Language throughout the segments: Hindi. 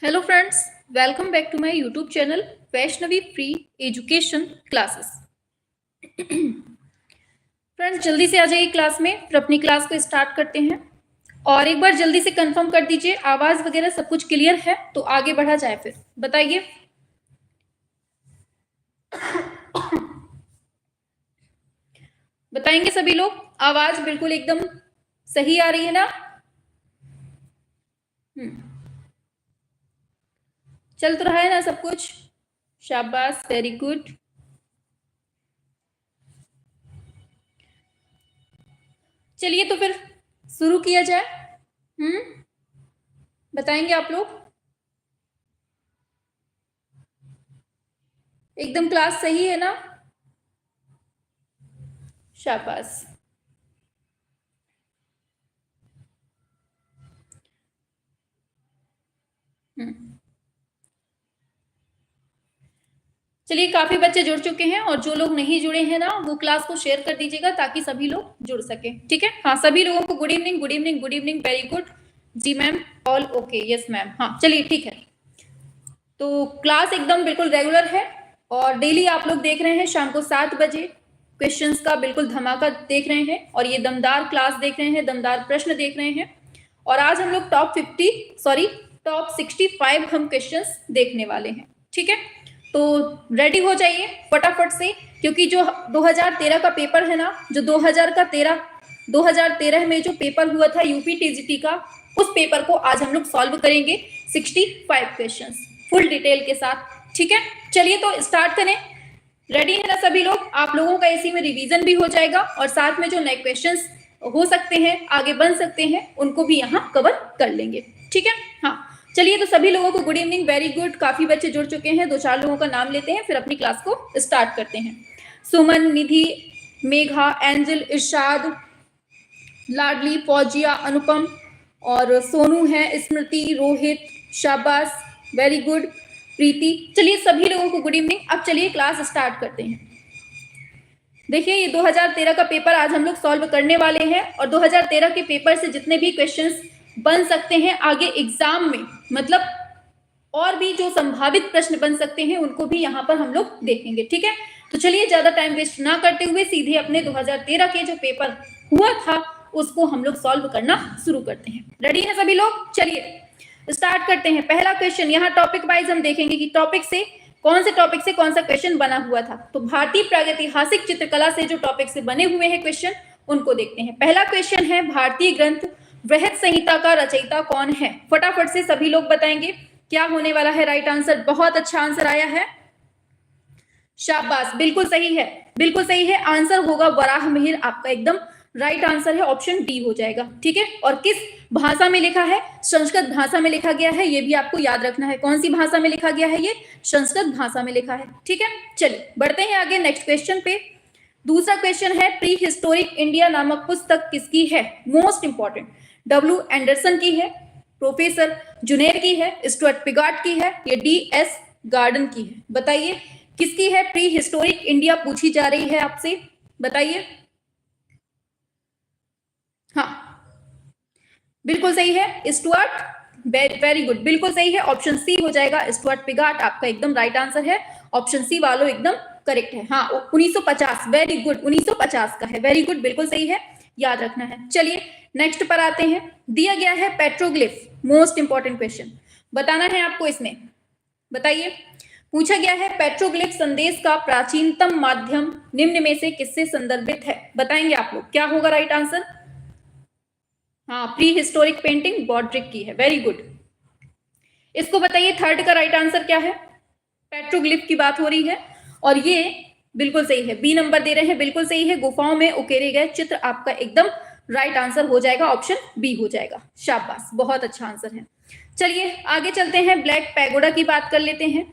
Hello friends, welcome back to my YouTube channel Vaishnavi free education classes. Friends, जल्दी से आ जाइए क्लास में, फिर अपनी क्लास को स्टार्ट करते हैं। और एक बार जल्दी से कंफर्म कर दीजिए आवाज वगैरह सब कुछ क्लियर है तो आगे बढ़ा जाए। फिर बताइए। बताएंगे सभी लोग, आवाज बिल्कुल एकदम सही आ रही है ना? चल तो रहा है ना सब कुछ? शाबाश, वेरी गुड। चलिए तो फिर शुरू किया जाए। बताएंगे आप लोग? एकदम क्लास सही है ना? शाबाश। चलिए, काफी बच्चे जुड़ चुके हैं और जो लोग नहीं जुड़े हैं ना वो क्लास को शेयर कर दीजिएगा ताकि सभी लोग जुड़ सके। ठीक है? हाँ, सभी लोगों को good evening, good evening, good evening, very good. जी ma'am, all okay, yes ma'am. हाँ चलिए ठीक है। तो क्लास एकदम बिल्कुल रेगुलर है और डेली आप लोग देख रहे हैं शाम को 7 बजे क्वेश्चंस का बिल्कुल धमाका देख रहे हैं और ये दमदार क्लास देख रहे हैं, दमदार प्रश्न देख रहे हैं। और आज हम लोग टॉप 65 हम क्वेश्चंस देखने वाले हैं। ठीक है? तो रेडी हो जाइए फटाफट से, क्योंकि जो 2013 का पेपर है ना, जो 2013 में जो पेपर हुआ था यूपी टीजीटी का, उस पेपर को आज हम लोग सॉल्व करेंगे 65 क्वेश्चंस फुल डिटेल के साथ। ठीक है? चलिए तो स्टार्ट करें। रेडी है ना सभी लोग? आप लोगों का इसी में रिवीजन भी हो जाएगा और साथ में जो नए क्वेश्चंस हो सकते हैं, आगे बन सकते हैं, उनको भी यहाँ कवर कर लेंगे। ठीक है? हाँ चलिए, तो सभी लोगों को गुड इवनिंग, वेरी गुड। काफी बच्चे जुड़ चुके हैं, 2-4 लोगों का नाम लेते हैं फिर अपनी क्लास को स्टार्ट करते हैं। सुमन, निधि, मेघा, एंजल, इरशाद, लाडली, फौजिया, अनुपम और सोनू है, स्मृति, रोहित, शाबाश, वेरी गुड, प्रीति। चलिए सभी लोगों को गुड इवनिंग। अब चलिए क्लास स्टार्ट करते हैं। देखिए, ये 2013 का पेपर आज हम लोग सॉल्व करने वाले हैं और 2013 के पेपर से जितने भी क्वेश्चंस बन सकते हैं आगे एग्जाम में, मतलब और भी जो संभावित प्रश्न बन सकते हैं उनको भी यहाँ पर हम लोग देखेंगे। ठीक है? तो चलिए ज्यादा टाइम वेस्ट ना करते हुए सीधे अपने 2013 के जो पेपर हुआ था उसको हम लोग सॉल्व करना शुरू करते हैं। रेडी है सभी लोग? चलिए स्टार्ट करते हैं। पहला क्वेश्चन, यहाँ टॉपिक वाइज हम देखेंगे कि कौन से टॉपिक से कौन सा क्वेश्चन बना हुआ था। तो भारतीय प्रागैतिहासिक चित्रकला से जो टॉपिक से बने हुए हैं क्वेश्चन, उनको देखते हैं। पहला क्वेश्चन है, भारतीय ग्रंथ बृहत संहिता का रचयिता कौन है? फटाफट से सभी लोग बताएंगे क्या होने वाला है राइट आंसर। बहुत अच्छा आंसर आया है, शाबाश, बिल्कुल सही है, बिल्कुल सही है। आंसर होगा वराहमिहिर, आपका एकदम राइट आंसर है, ऑप्शन डी हो जाएगा। ठीक है? और किस भाषा में लिखा है? संस्कृत भाषा में लिखा गया है, ये भी आपको याद रखना है। कौन सी भाषा में लिखा गया है? ये संस्कृत भाषा में लिखा है। ठीक है? चलिए बढ़ते हैं आगे नेक्स्ट क्वेश्चन पे। दूसरा क्वेश्चन है, प्री हिस्टोरिक इंडिया नामक पुस्तक किसकी है? मोस्ट इंपॉर्टेंट, डब्ल्यू एंडरसन की है, प्रोफेसर जुनेर की है, स्टुअर्ट पिगाट की है, या डी.एस. गार्डन की है? बताइए किसकी है प्री हिस्टोरिक इंडिया, पूछी जा रही है आपसे, बताइए। हाँ बिल्कुल सही है, स्टुअर्ट, वेरी गुड, बिल्कुल सही है, ऑप्शन सी हो जाएगा, स्टुअर्ट पिगाट आपका एकदम राइट आंसर है। ऑप्शन सी वालों एकदम करेक्ट है। हाँ 1950, वेरी गुड, 1950 का है, वेरी गुड, बिल्कुल सही है, याद रखना है। चलिए नेक्स्ट पर आते हैं। दिया गया है पेट्रोग्लिफ, मोस्ट इंपॉर्टेंट क्वेश्चन बताना है आपको इसमें। बताइए, पूछा गया है पेट्रोग्लिफ संदेश का प्राचीनतम माध्यम निम्न में से किससे संदर्भित है? बताएंगे आप लोग क्या होगा राइट आंसर। हाँ, प्री हिस्टोरिक पेंटिंग बॉड्रिक की है, वेरी गुड। इसको बताइए थर्ड का राइट आंसर क्या है? पेट्रोग्लिफ की बात हो रही है और ये बिल्कुल सही है, बी नंबर दे रहे हैं, बिल्कुल सही है। गुफाओं में उकेरे गए चित्र आपका एकदम राइट आंसर हो जाएगा, ऑप्शन बी हो जाएगा। शाबाश, बहुत अच्छा आंसर है। चलिए आगे चलते हैं, ब्लैक पैगोडा की बात कर लेते हैं।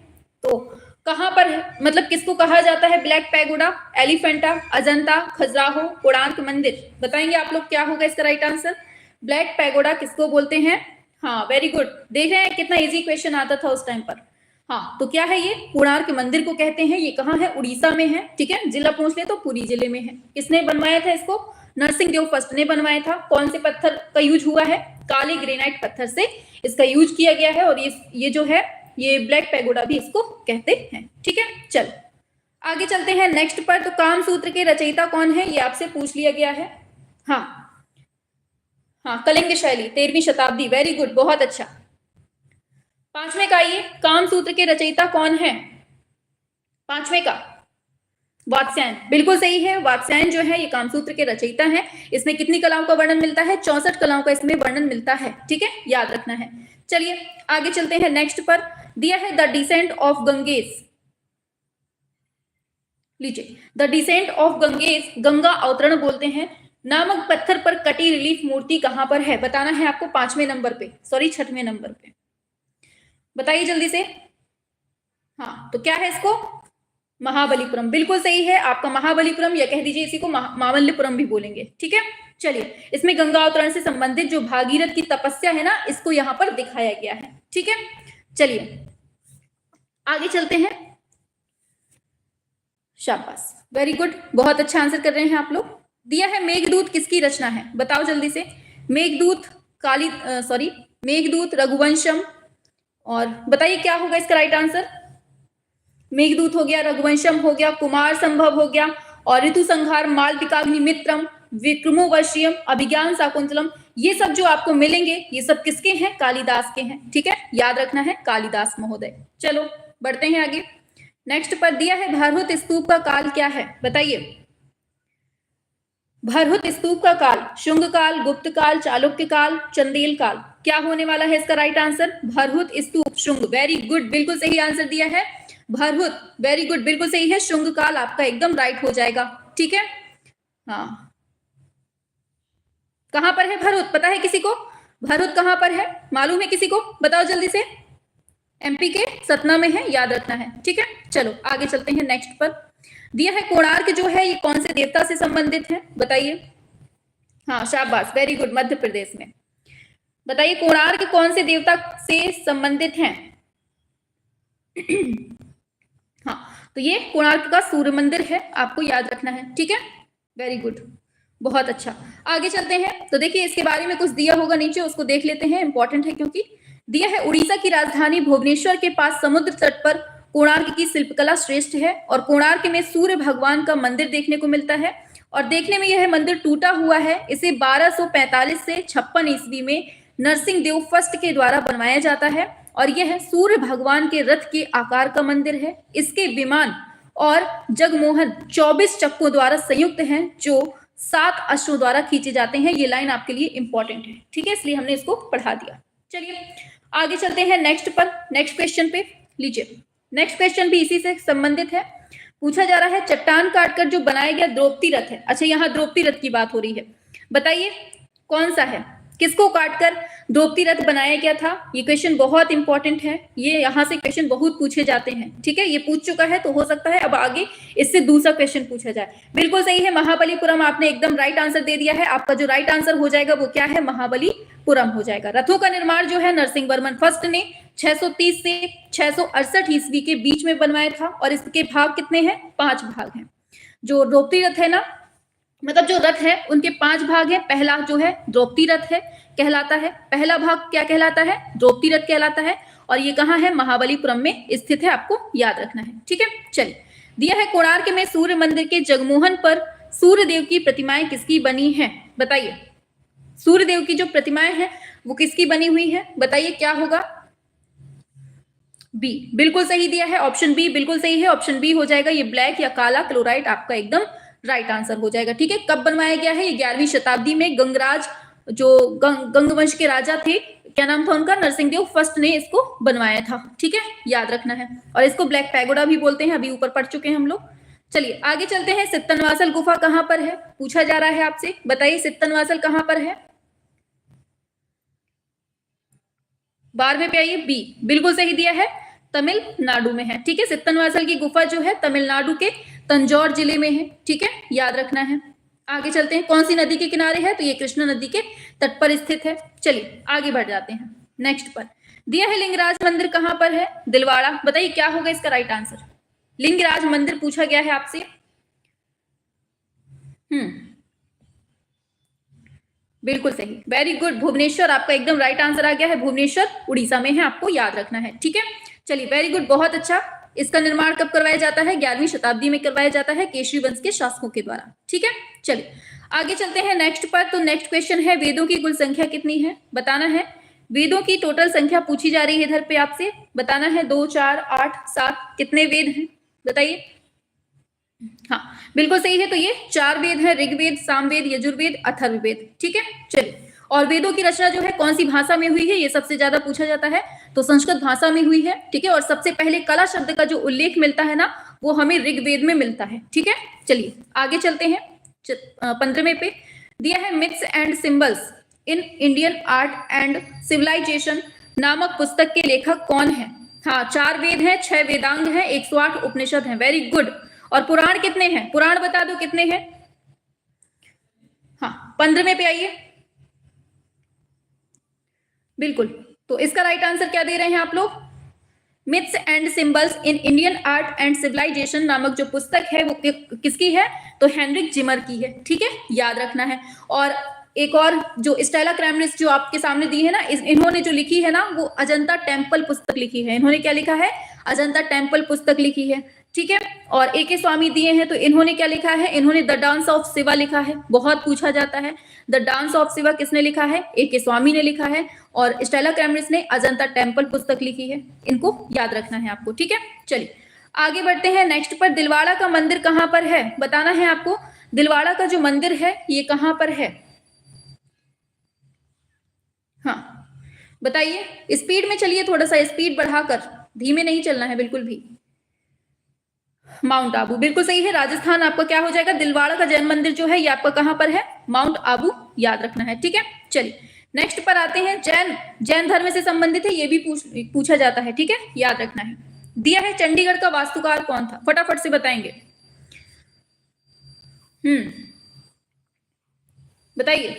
तो कहां पर है, मतलब किसको कहा जाता है ब्लैक पैगोडा? एलिफेंटा, अजंता, खजुराहो, कोणार्क मंदिर? बताएंगे आप लोग क्या होगा इसका राइट आंसर। ब्लैक पैगोडा किसको बोलते हैं? हाँ वेरी गुड, देख रहे हैं कितना इजी क्वेश्चन आता था उस टाइम पर। हाँ तो क्या है ये? कोणार्क मंदिर को कहते हैं। ये कहाँ है? उड़ीसा में है। ठीक है? जिला पूछ ले तो पुरी जिले में है। किसने बनवाया था इसको? नरसिंह देव फर्स्ट ने बनवाया था। कौन से पत्थर का यूज हुआ है? काले ग्रेनाइट पत्थर से इसका यूज किया गया है, और ये जो है ये ब्लैक पैगोडा भी इसको कहते हैं। ठीक है, चल आगे चलते हैं नेक्स्ट पर। तो काम सूत्र के रचयिता कौन है, ये आपसे पूछ लिया गया है। हाँ, कलिंग शैली 13वीं शताब्दी, वेरी गुड, बहुत अच्छा। 5वें का आइए, काम सूत्र के रचयिता कौन है? 5वें का वात्स्यायन, बिल्कुल सही है। वात्स्यायन जो है ये कामसूत्र के रचयिता हैं। इसमें कितनी कलाओं का वर्णन मिलता है? 64 कलाओं का इसमें वर्णन मिलता है। ठीक है, याद रखना है। चलिए आगे चलते हैं नेक्स्ट पर। दिया है द डिसेंट ऑफ गंगेस, लीजिए, the descent of Ganges, Ganga अवतरण बोलते हैं, नामक पत्थर पर कटी रिलीफ मूर्ति कहां पर है? बताना है आपको 5वें नंबर पे, सॉरी 6वें नंबर पे, बताइए जल्दी से। हाँ, तो क्या है इसको? महाबलीपुरम, बिल्कुल सही है आपका महाबलीपुरम, या कह दीजिए इसी को मामल्लपुरम भी बोलेंगे। ठीक है, चलिए इसमें गंगा अवतरण से संबंधित जो भागीरथ की तपस्या है ना, इसको यहां पर दिखाया गया है। ठीक है, चलिए आगे चलते हैं। शाबाश, वेरी गुड, बहुत अच्छा आंसर कर रहे हैं आप लोग। दिया है मेघदूत किसकी रचना है? बताओ जल्दी से। मेघदूत मेघदूत रघुवंशम, और बताइए क्या होगा इसका राइट आंसर? मेघदूत हो गया, रघुवंशम हो गया, कुमार संभव हो गया, और ऋतु संहार, मालविकाग्निमित्रम, विक्रमोर्वशीयम, अभिज्ञान शाकुंतलम, ये सब जो आपको मिलेंगे ये सब किसके हैं? कालिदास के हैं। ठीक है, याद रखना है, कालिदास महोदय। चलो बढ़ते हैं आगे नेक्स्ट पर। दिया है भारहुत स्तूप का काल क्या है? बताइए। भारहुत स्तूप का काल शुंग काल, गुप्त काल, चालुक्य काल, चंदेल काल, क्या होने वाला है इसका राइट आंसर? भारहुत स्तूप शुंग, वेरी गुड, बिल्कुल सही आंसर दिया है भारहुत, वेरी गुड, बिल्कुल सही है, शुंग काल आपका एकदम राइट हो जाएगा। ठीक है, हाँ, कहां पर है भारहुत? पता है किसी को भारहुत कहां पर है? मालूम है किसी को? बताओ जल्दी से। एमपी के सतना में है, याद रखना है। ठीक है, चलो आगे चलते हैं नेक्स्ट पर। दिया है कोणार्क जो है ये कौन से देवता से संबंधित है? बताइए। हाँ, शाबाश, वेरी गुड, मध्य प्रदेश में। बताइए कोणार्क कौन से देवता से संबंधित हैं? हाँ, तो ये कोणार्क का सूर्य मंदिर है, आपको याद रखना है। ठीक है, वेरी गुड, बहुत अच्छा। आगे चलते हैं। तो देखिए इसके बारे में कुछ दिया होगा नीचे, उसको देख लेते हैं, इंपॉर्टेंट है क्योंकि। दिया है उड़ीसा की राजधानी भुवनेश्वर के पास समुद्र तट पर कोणार्क की शिल्पकला श्रेष्ठ है, और कोणार्क में सूर्य भगवान का मंदिर देखने को मिलता है, और देखने में यह मंदिर टूटा हुआ है। इसे 1245 से 56 ईस्वी में नरसिंह देव फर्स्ट के द्वारा बनवाया जाता है, और यह सूर्य भगवान के रथ के आकार का मंदिर है। इसके विमान और जगमोहन 24 चक्कों द्वारा संयुक्त हैं, जो 7 अश्वों द्वारा खींचे जाते हैं। ये लाइन आपके लिए इंपॉर्टेंट है। ठीक है, इसलिए हमने इसको पढ़ा दिया। चलिए आगे चलते हैं नेक्स्ट पर, नेक्स्ट क्वेश्चन पे। लीजिए, नेक्स्ट क्वेश्चन भी इसी से संबंधित है। पूछा जा रहा है चट्टान काटकर जो बनाया गया द्रौपदी रथ है। अच्छा, यहाँ द्रौपदी रथ की बात हो रही है, बताइए कौन सा है? किसको काटकर द्रौपदी रथ बनाया गया था? ये क्वेश्चन बहुत इंपॉर्टेंट है, ये यहाँ से क्वेश्चन बहुत पूछे जाते हैं। ठीक है, ये पूछ चुका है तो हो सकता है अब आगे इससे दूसरा क्वेश्चन पूछा जाए। बिल्कुल सही है, महाबलीपुरम, आपने एकदम राइट आंसर दे दिया है। आपका जो राइट आंसर हो जाएगा वो क्या है? महाबलीपुरम हो जाएगा। रथों का निर्माण जो है नरसिंह वर्मन फर्स्ट ने 630 से 668 ईस्वी के बीच में बनवाया था, और इसके भाग कितने हैं? 5 भाग हैं। जो द्रौपदी रथ है ना, मतलब जो रथ है उनके 5 भाग हैं। पहला जो है द्रौपदी रथ है कहलाता है, पहला भाग क्या कहलाता है? द्रौपदी रथ कहलाता है, और ये कहाँ है? महाबलीपुरम में स्थित है, आपको याद रखना है। ठीक है, चलिए। दिया है कोणार्क में सूर्य मंदिर के जगमोहन पर सूर्य देव की प्रतिमाएं किसकी बनी हैं? बताइए, सूर्य देव की जो प्रतिमाएं हैं वो किसकी बनी हुई है? बताइए क्या होगा? बी, बिल्कुल सही दिया है, ऑप्शन बी बिल्कुल सही है, ऑप्शन बी हो जाएगा। ये ब्लैक या काला क्लोराइट आपका एकदम राइट आंसर हो जाएगा। ठीक है, कब बनवाया गया है? ये 11वीं शताब्दी में गंगराज, जो गंगवंश के राजा थे, क्या नाम था उनका? नरसिंह देव फर्स्ट ने इसको बनवाया था। ठीक है, याद रखना है, और इसको ब्लैक पैगोडा भी बोलते हैं, अभी ऊपर पढ़ चुके हैं हम लोग। चलिए आगे चलते हैं। सित्तनवासल गुफा कहां पर है? पूछा जा रहा है आपसे, बताइए सित्तनवासल कहां पर है? 12वें पे आइए, बी, बिल्कुल सही दिया है, तमिलनाडु में है। ठीक है, सित्तनवासल की गुफा जो है तमिलनाडु के तंजौर जिले में है। ठीक है, याद रखना है। आगे चलते हैं। कौन सी नदी के किनारे है? तो ये कृष्णा नदी के तट पर स्थित है। चलिए आगे बढ़ जाते हैं नेक्स्ट पर। दिया है लिंगराज मंदिर कहां पर है? दिलवाड़ा, बताइए क्या होगा इसका राइट आंसर? लिंगराज मंदिर पूछा गया है आपसे। बिल्कुल सही, वेरी गुड। भुवनेश्वर आपका एकदम राइट आंसर आ गया है। भुवनेश्वर उड़ीसा में है, आपको याद रखना है। ठीक है, चलिए वेरी गुड, बहुत अच्छा। इसका निर्माण कब करवाया जाता है? 11वीं शताब्दी में करवाया जाता है केशरी वंश के शासकों के द्वारा। ठीक है, चलिए आगे चलते हैं नेक्स्ट पर। तो नेक्स्ट क्वेश्चन है, वेदों की कुल संख्या कितनी है? बताना है। वेदों की टोटल संख्या पूछी जा रही है इधर पे आपसे, बताना है। 2, 4, 8, 7 कितने वेद हैं बताइए। हाँ बिल्कुल सही है। तो ये 4 वेद है, ऋग्वेद, सामवेद, यजुर्वेद, अथर्ववेद। ठीक है, चलिए। और वेदों की रचना जो है कौन सी भाषा में हुई है, ये सबसे ज्यादा पूछा जाता है। तो संस्कृत भाषा में हुई है। ठीक है, और सबसे पहले कला शब्द का जो उल्लेख मिलता है ना, वो हमें ऋग्वेद में मिलता है। ठीक है, चलिए आगे चलते हैं। 15वें पे दिया है, myths and symbols in Indian art and civilisation नामक पुस्तक के लेखक कौन है? हाँ, 4 वेद हैं, 6 वेदांग हैं, 108 उपनिषद हैं। Very good. और पुराण कितने हैं? पुराण बता दो कितने हैं। हाँ, 15वें पे आइए। बिल्कुल, तो इसका राइट आंसर क्या दे रहे हैं आप लोग? Myths and symbols in Indian art and civilisation नामक जो पुस्तक है वो किसकी है? तो हेनरिक जिमर की है। ठीक है, याद रखना है। और एक और जो स्टेला क्रेमनिस जो आपके सामने दी है ना, इन्होंने जो लिखी है ना, वो अजंता टेम्पल पुस्तक लिखी है। इन्होंने क्या लिखा है? अजंता टेम्पल पुस्तक लिखी है। ठीक है, और ए के स्वामी दिए हैं, तो इन्होंने क्या लिखा है? इन्होंने द डांस ऑफ शिवा लिखा है, बहुत पूछा जाता है। द डांस ऑफ शिवा किसने लिखा है? ए के स्वामी ने लिखा है। और स्टेला क्रेमनिस ने अजंता टेम्पल पुस्तक लिखी है। इनको याद रखना है आपको। ठीक है, चलिए आगे बढ़ते हैं नेक्स्ट पर। दिलवाड़ा का मंदिर कहां पर है? बताना है आपको। दिलवाड़ा का जो मंदिर है ये कहां पर है? हाँ बताइए, स्पीड में चलिए, थोड़ा सा स्पीड बढ़ाकर, धीमे नहीं चलना है बिल्कुल भी। माउंट आबू, बिल्कुल सही है। राजस्थान आपका क्या हो जाएगा? दिलवाड़ा का जैन मंदिर जो है ये आपका कहां पर है? माउंट आबू, याद रखना है। ठीक है, चलिए नेक्स्ट पर आते हैं। जैन धर्म से संबंधित है, ये भी पूछा जाता है। ठीक है, याद रखना है। दिया है, चंडीगढ़ का वास्तुकार कौन था? फटाफट से बताएंगे। बताइए।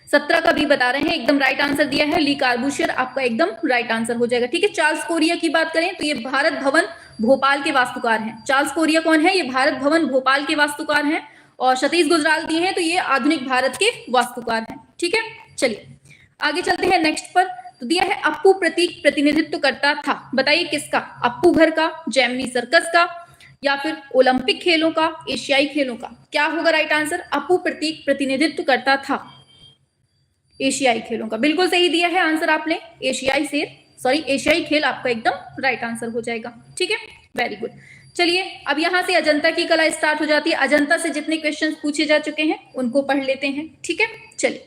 17 का भी बता रहे हैं, एकदम राइट आंसर दिया है। ली कार्बूशियर आपका एकदम राइट आंसर हो जाएगा। ठीक है, चार्ल्स कोरिया की बात करें तो ये भारत भवन भोपाल के वास्तुकार हैं। चार्ल्स कोरिया कौन है? ये भारत भवन भोपाल के वास्तुकार हैं। और सतीश गुजराल दिए हैं, तो ये आधुनिक भारत के वास्तुकार हैं। ठीक है, चलिए आगे चलते हैं नेक्स्ट पर। तो दिया है, अप्पू प्रतीक प्रतिनिधित्व करता था, बताइए किसका? अप्पू घर का, जेमिनी सर्कस का, या फिर ओलंपिक खेलों का, एशियाई खेलों का? क्या होगा राइट आंसर? अप्पू प्रतीक प्रतिनिधित्व करता था एशियाई खेलों का। बिल्कुल सही दिया है आंसर आपने। एशियाई खेल आपका एकदम राइट आंसर हो जाएगा। ठीक है, वेरी गुड। चलिए अब यहां से अजंता की कला स्टार्ट हो जाती है। अजंता से जितने क्वेश्चंस पूछे जा चुके हैं उनको पढ़ लेते हैं। ठीक है, चलिए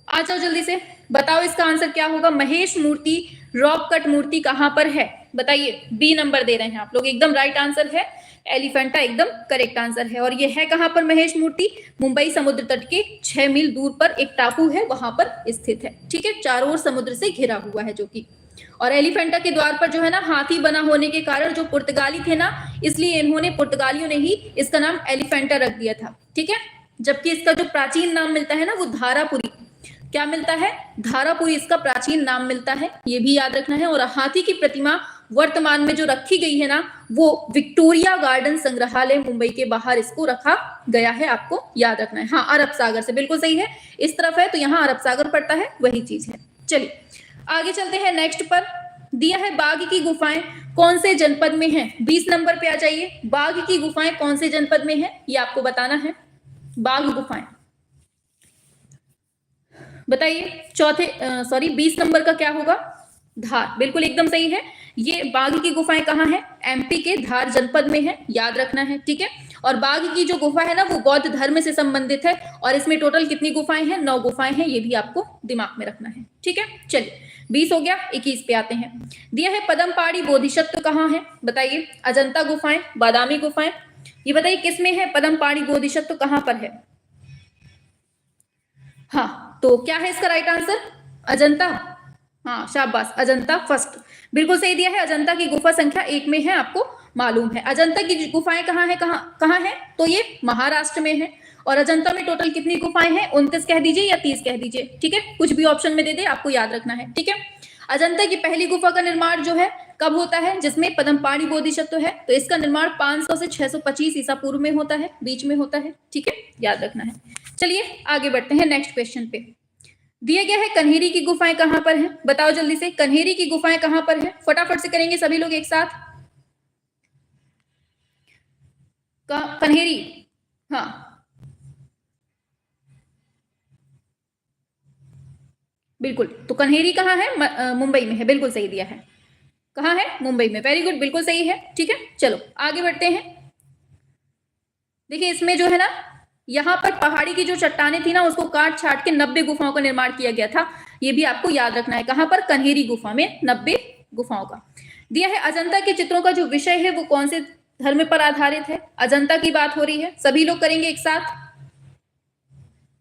आ जाओ जल्दी से, बताओ इसका आंसर क्या होगा। महेश मूर्ति रॉक कट मूर्ति कहां पर है? बताइए। बी नंबर दे रहे हैं आप लोग, एकदम राइट आंसर है। एलिफेंटा एकदम करेक्ट आंसर है। और ये है कहां पर महेश मूर्ति? मुंबई समुद्र तट के 6 मील दूर पर एक टापू है, वहां पर स्थित है। ठीक है, चारों ओर समुद्र से घिरा हुआ है जो कि। और एलिफेंटा के द्वार पर जो है ना, हाथी बना होने के कारण जो पुर्तगाली थे ना, इसलिए इन्होंने, पुर्तगालियों ने ही इसका नाम एलिफेंटा रख दिया था। ठीक है, जबकि इसका जो प्राचीन नाम मिलता है ना, वो धारापुरी। क्या मिलता है? धारापुरी इसका प्राचीन नाम मिलता है, ये भी याद रखना है। और हाथी की प्रतिमा वर्तमान में जो रखी गई है ना, वो विक्टोरिया गार्डन संग्रहालय मुंबई के बाहर इसको रखा गया है, आपको याद रखना है। हाँ, अरब सागर से, बिल्कुल सही है। इस तरफ है तो यहाँ अरब सागर पड़ता है, वही चीज है। चलिए आगे चलते हैं नेक्स्ट पर। दिया है, बाघ की गुफाएं कौन से जनपद में है? 20 नंबर पे आ जाइए। बाघ की गुफाएं कौन से जनपद में है, ये आपको बताना है। बाघ गुफाएं बताइए। 20 नंबर का क्या होगा? धार, बिल्कुल एकदम सही है। ये बाघ की गुफाएं कहाँ है? एमपी के धार जनपद में है, याद रखना है। ठीक है, और बाघ की जो गुफा है ना, वो बौद्ध धर्म से संबंधित है। और इसमें टोटल कितनी गुफाएं हैं? 9 गुफाएं हैं, ये भी आपको दिमाग में रखना है। ठीक है, चलिए 20 हो गया, 21 पे आते हैं। दिया है, पदमपाड़ी बोधिसत्व कहाँ है? बताइए। अजंता गुफाएं, बादामी गुफाएं, ये बताइए किस में है? पदमपाड़ी बोधिसत्व कहाँ पर है? हाँ, तो क्या है इसका राइट आंसर? अजंता। हाँ शाबाश, अजंता फर्स्ट, बिल्कुल सही दिया है। अजंता की गुफा संख्या 1 में है, आपको मालूम है। अजंता की गुफाएं कहाँ है? कहाँ है? तो ये महाराष्ट्र में है। और अजंता में टोटल कितनी गुफाएं हैं? 29 कह दीजिए या 30 कह दीजिए। ठीक है, कुछ भी ऑप्शन में दे दे, आपको याद रखना है। ठीक है, अजंता की पहली गुफा का निर्माण जो है कब होता है? जिसमें पद्मपाणि बोधिसत्व है, तो इसका निर्माण 500 से 625 ईसा पूर्व में होता है, बीच में होता है। ठीक है, याद रखना है। चलिए आगे बढ़ते हैं नेक्स्ट क्वेश्चन पे। दिया गया है कन्हेरी की गुफाएं कहां पर हैं? बताओ जल्दी से, कन्हेरी की गुफाएं कहां पर हैं? फटाफट से करेंगे सभी लोग एक साथ। कन्हेरी, हाँ बिल्कुल, तो कन्हेरी कहाँ है? मुंबई में है, बिल्कुल सही दिया है। कहाँ है? मुंबई में, वेरी गुड, बिल्कुल सही है। ठीक है, चलो आगे बढ़ते हैं। देखिए इसमें जो है ना, यहाँ पर पहाड़ी की जो चट्टानें थी ना, उसको काट छाट के 90 गुफाओं का निर्माण किया गया था। ये भी आपको याद रखना है। कहाँ पर? कन्हेरी गुफा में 90 गुफाओं का दिया है। अजंता के चित्रों का जो विषय है वो कौन से धर्म पर आधारित है? अजंता की बात हो रही है, सभी लोग करेंगे एक साथ।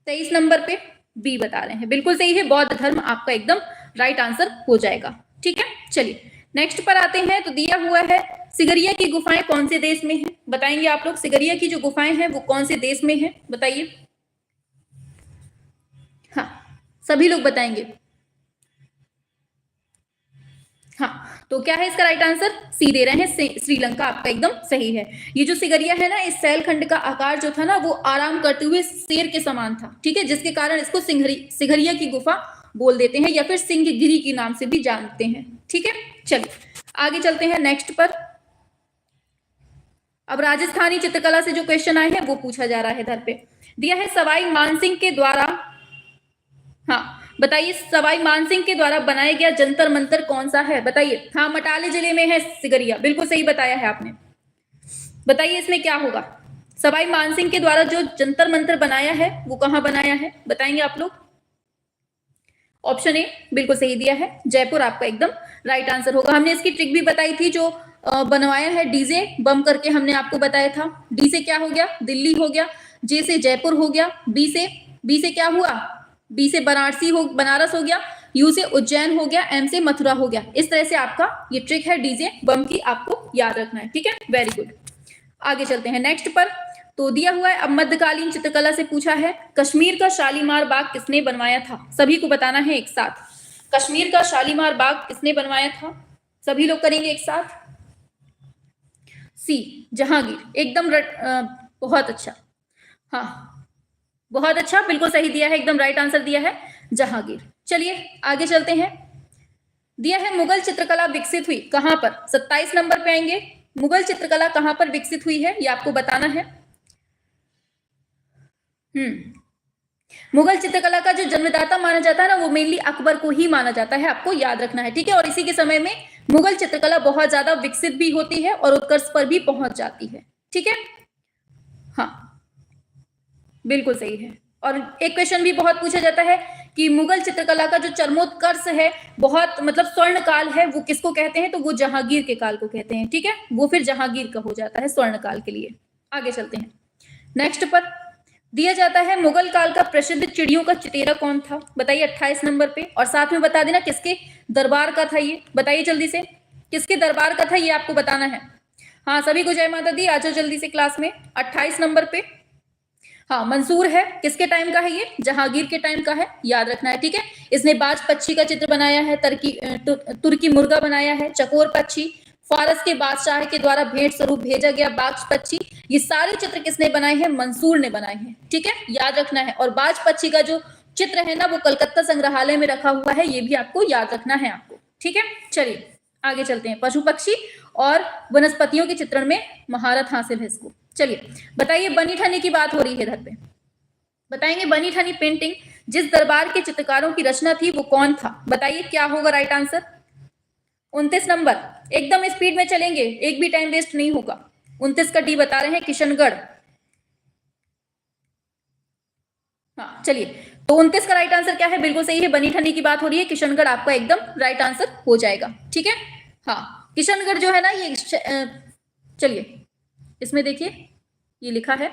23 नंबर पे बी बता रहे हैं, बिल्कुल सही है, बौद्ध धर्म आपका एकदम राइट आंसर हो जाएगा। ठीक है, चलिए नेक्स्ट पर आते हैं। तो दिया हुआ है सिगरिया की गुफाएं कौन से देश में है? बताएंगे आप लोग, सिगरिया की जो गुफाएं हैं वो कौन से देश में है? बताइए। हाँ, सभी लोग बताएंगे। हाँ, तो क्या है इसका राइट आंसर? सी दे रहे हैं, श्रीलंका आपका एकदम सही है। ये जो सिगरिया है ना, इस सैलखंड का आकार जो था ना, वो आराम करते हुए शेर के समान था। ठीक है, जिसके कारण इसको सिगरिया की गुफा बोल देते हैं, या फिर सिंहगिरी के नाम से भी जानते हैं। ठीक है, चलिए आगे चलते हैं नेक्स्ट पर। अब राजस्थानी चित्रकला से जो क्वेश्चन आए हैं वो पूछा जा रहा है इधर पे। दिया है सवाई मानसिंह के द्वारा, हाँ बताइए, सवाई मानसिंह के द्वारा बनाया गया जंतर मंतर कौन सा है? बताइए। हाँ, मटाले जिले में है सिगरिया, बिल्कुल सही बताया है आपने। बताइए इसमें क्या होगा? सवाई मानसिंह के द्वारा जो जंतर मंतर बनाया है वो कहाँ बनाया है? बताएंगे आप लोग। ऑप्शन ए बिल्कुल सही दिया है, जयपुर आपका एकदम राइट आंसर होगा। हमने इसकी ट्रिक भी बताई थी, जो बनवाया है डीजे बम करके, हमने आपको बताया था। डी से क्या हो गया? दिल्ली हो गया। जे से जयपुर हो गया। बी से क्या हुआ? बी से बनारस हो गया। यू से उज्जैन हो गया। एम से मथुरा हो गया। इस तरह से आपका ये ट्रिक है डीजे बम की, आपको याद रखना है। ठीक है, वेरी गुड। आगे चलते हैं नेक्स्ट पर। तो दिया हुआ है, अब मध्यकालीन चित्रकला से पूछा है, कश्मीर का शालीमार बाग किसने बनवाया था? सभी को बताना है एक साथ। कश्मीर का शालीमार बाग किसने बनवाया था? सभी लोग करेंगे एक साथ। सी, जहांगीर, एकदम बहुत अच्छा। हाँ बहुत अच्छा, बिल्कुल सही दिया है, एकदम राइट आंसर दिया है, जहांगीर। चलिए आगे चलते हैं। दिया है मुगल चित्रकला विकसित हुई कहां पर? 27 नंबर पे आएंगे। मुगल चित्रकला कहां पर विकसित हुई है, ये आपको बताना है। मुगल चित्रकला का जो जन्मदाता माना जाता है ना, वो मेनली अकबर को ही माना जाता है, आपको याद रखना है। ठीक है, और इसी के समय में मुगल चित्रकला बहुत ज्यादा विकसित भी होती है और उत्कर्ष पर भी पहुंच जाती है। ठीक है, हाँ बिल्कुल सही है। और एक क्वेश्चन भी बहुत पूछा जाता है कि मुगल चित्रकला का जो चरमोत्कर्ष है, बहुत मतलब स्वर्ण काल है, वो किसको कहते हैं? तो वो जहांगीर के काल को कहते हैं। ठीक है, वो फिर जहांगीर का हो जाता है स्वर्ण काल के लिए। आगे चलते हैं नेक्स्ट पर। दिया जाता है मुगल काल का प्रसिद्ध चिड़ियों का चितेरा कौन था? बताइए 28 नंबर पे, और साथ में बता देना किसके दरबार का था ये। बताइए जल्दी से, किसके दरबार का था ये आपको बताना है। हाँ सभी को जय माता दी, आ जाओ जल्दी से क्लास में। 28 नंबर पे, हाँ मंसूर है। किसके टाइम का है ये? जहांगीर के टाइम का है, याद रखना है। ठीक है, इसने बाज पक्षी का चित्र बनाया है, तुर्की मुर्गा बनाया है, चकोर पक्षी, फारस के बादशाह के द्वारा भेंट स्वरूप भेजा गया बाज पक्षी, ये सारे चित्र किसने बनाए हैं? मंसूर ने बनाए हैं। ठीक है, याद रखना है। और बाज पक्षी का जो चित्र है ना, वो कलकत्ता संग्रहालय में रखा हुआ है, ये भी आपको याद रखना है आपको। ठीक है, चलिए आगे चलते हैं। पशु पक्षी और वनस्पतियों के चित्रण में महारत हासिल है इसको। चलिए बताइए, बनी ठनी की बात हो रही है इधर पे, बताएंगे बनी ठनी पेंटिंग जिस दरबार के चित्रकारों की रचना थी वो कौन था? बताइए क्या होगा राइट आंसर। 29 नंबर, एकदम स्पीड में चलेंगे, एक भी टाइम वेस्ट नहीं होगा। 29 का डी बता रहे हैं, किशनगढ़। हाँ चलिए, तो 29 का राइट आंसर क्या है? बिल्कुल सही है, बनी ठनी की बात हो रही है, किशनगढ़ आपका एकदम राइट आंसर हो जाएगा। ठीक है, हाँ किशनगढ़ जो है ना ये, चलिए इसमें देखिए ये लिखा है,